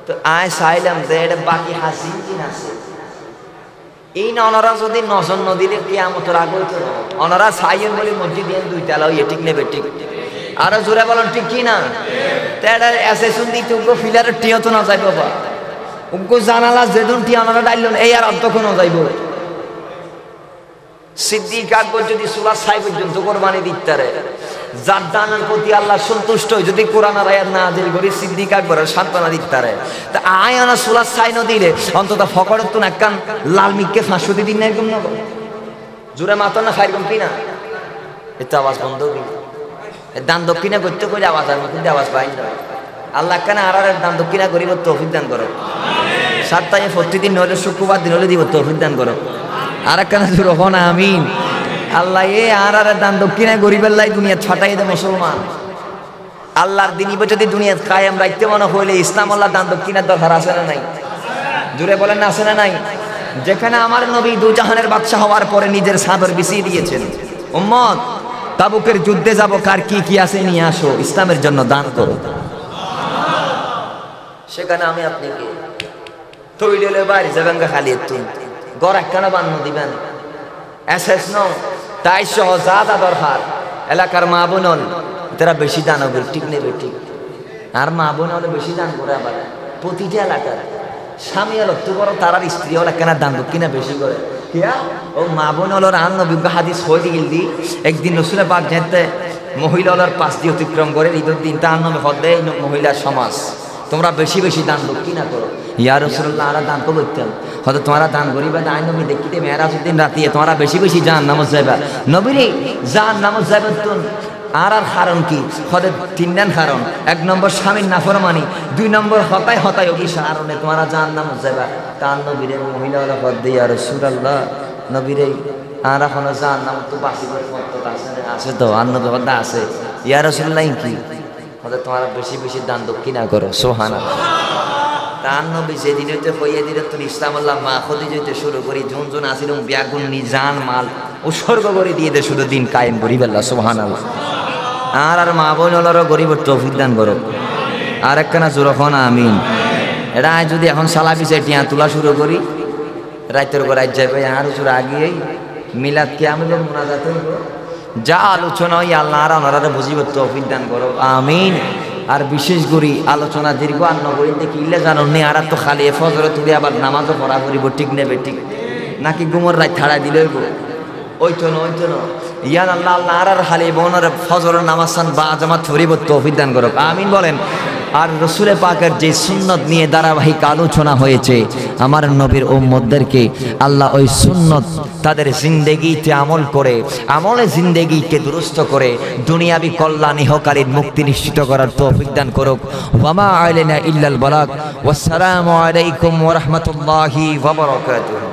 তো আয় চাইলাম যে এটা বাকি হাসি কি আছে এই না, ওনারা যদি নজর ন দিলে কিয়ামতের আগে হইতো না। ওনারা চাইয়েন বলে মসজিদ দিয়ে 2 তলা ইয়ে ঠিক নেবে ঠিক। আরো জোরে বলেন ঠিক কি না? তেড়ার এসে শুনদি তুমকো ফিলারের টিয়া তো না যাইব বা উমকো জানালা যেদিন টিয়া ওনারা ডাইল এই আর তখন যাইব। সিদ্দিক আকবর যদি 16 ছাই পর্যন্ত কোরবানি দিতে, যার দানের প্রতি আল্লাহ সন্তুষ্ট হয়, যদি কোরআন আর আয়াত নাযিল করি সিদ্দিক আকবরের সান্ত্বনা দিতে, তা আয়ানা 16 ছাই ন দিলে অন্তত ফকরের তো একখান লাল মিককে 500 দিন না এরকম না জোরে মাথা না খাইরকম কি না? এটা আওয়াজ বন্ধ কি দান দক্ষিণা করতে করে আওয়াজ আর মধ্যে আওয়াজ পাই না। আল্লাহ কেন আর দান দক্ষিণা করিব তৌফিক দান করো। সপ্তাহে প্রতিদিন হলে শুক্রবার দিন হলে দিব তৌফিক দান করো। আর একখানা জোরে হন আমিন। আল্লাহ এ আর দান দক্ষিণা গরিবের লাই দুনিয়া ছাটাই দে মুসলমান। আল্লাহর দিনই যদি দুনিয়া কায়েম রাখতে মনে হইলে ইসলাম আল্লাহ দান দক্ষিণার দরকার আছে না নাই? জোরে বলেন না আছে না নাই? যেখানে আমার নবী 2 জাহানের বাদশা হওয়ার পরে নিজের চাদর বিছিয়ে দিয়েছেন, উম্মত তাবুকের যুদ্ধে যাব, কার কি কি আছে নিয়ে আসো, ইসলামের জন্য দান করো। সেখানে আমি আপনাকে তৈরি বাইরে যাবেন খালি একটু গড় একখানা বান্ন দিবেন SS ন তাই সহ যা যা দরকার এলাকার মা বোন তারা বেশি দান হবে ঠিক নেবে ঠিক। আর মা বোন হলে বেশি দান করে আবার প্রতিটা এলাকার স্বামী হলো তো বড় তারার স্ত্রী হলে কেনা দান কিনা বেশি করে ও মা বোন হলো রান নবীকে হাদিস হয়ে গেল দি একদিন রসুলের পাক যেতে মহিলা হলোর 5 দিয়ে অতিক্রম করে ঈদের দিন তার নামে হদ দেয় মহিলার সমাজ, তোমরা বেশি বেশি দান দক্ষিণা করো। ইয়া রাসূলুল্লাহ আরা দান তো করতেন হয়তো তোমরা দান করিবা আই নবী দেখিতে মেরাজউদ্দিন রাতিয়ে তোমরা বেশি বেশি জান নামাজ যাইবা নবীরে জান নামাজ যাইবা তুন আর কারণ কি হদে 3 কারণ। 1 নম্বর স্বামীর নাফরমানি, 2 নম্বর হতায় হতায় অভিশাপ কারণে তোমরা জান নামাজ যাইবা। তার নবীরে মহিলা হলো হদ দিয়ে ইয়া রাসূলুল্লাহ নবীরে আর এখন জান নাম তো বাসিবার মত আছে তো আর নবী হদ আছে ইয়া রাসূলুল্লাহ কি হদে তোমরা বেশি বেশি দান দক্ষিণা করো। সুবহানাল্লাহ। তার নবী যেদিন হইতে হইয়া দিলে তোর ইসলাম আল্লাহ মা খদি যেতে শুরু করি জন জন আসিল ব্যাগুন নিজান মাল উৎসর্গ করে দিয়ে দে শুধু দিন কায়েম করি বেল্লা। সুবহানাল্লাহ। আর মা বোন হলারও গরিবের তৌফিক দান করো। আর একখানা জোরখন আমিন। এটা যদি এখন সালা পিছিয়ে টিয়া তোলা শুরু করি রাইতের উপর রাত যাবে আর উচুর আগিয়েই মিলাদ কে আমাদের মোনাজাত হইব যা আলোচনা হই আল্লাহ আর ওনারা বুঝিব তৌফিক দান করো আমিন। আর বিশেষ করি আলোচনা দীর্ঘ আর নগরী দেখিলে জানো নে আর তো খালি ফজরে তুলে আবার নামাজও পড়া করিব ঠিক নেবে ঠিক নাকি গুমর রাত ছাড়া দিলে ওই তো না ইয়ান আল্লাহ আল্লাহ আর খালি বোনের ফজরের নামাজ সান বা জামাত ধরিব তৌফিক দান করো আমিন বলেন। আর রসুলের পাকের যে সুন্নত নিয়ে ধারাবাহিক আলোচনা হয়েছে আমার নবীর উম্মতদেরকে আল্লাহ ওই সুন্নত তাদের জিন্দেগিতে আমল করে আমলে জিন্দেগিকে দুরুস্ত করে দুনিয়াবি কল্যাণ ইহকালীন মুক্তি নিশ্চিত করার তৌফিক দান করুক। ওয়া আলাইনা ইল্লাল বালাগ। ওয়াসসালামু আলাইকুম ওয়া রাহমাতুল্লাহি ওয়া বারাকাতুহু।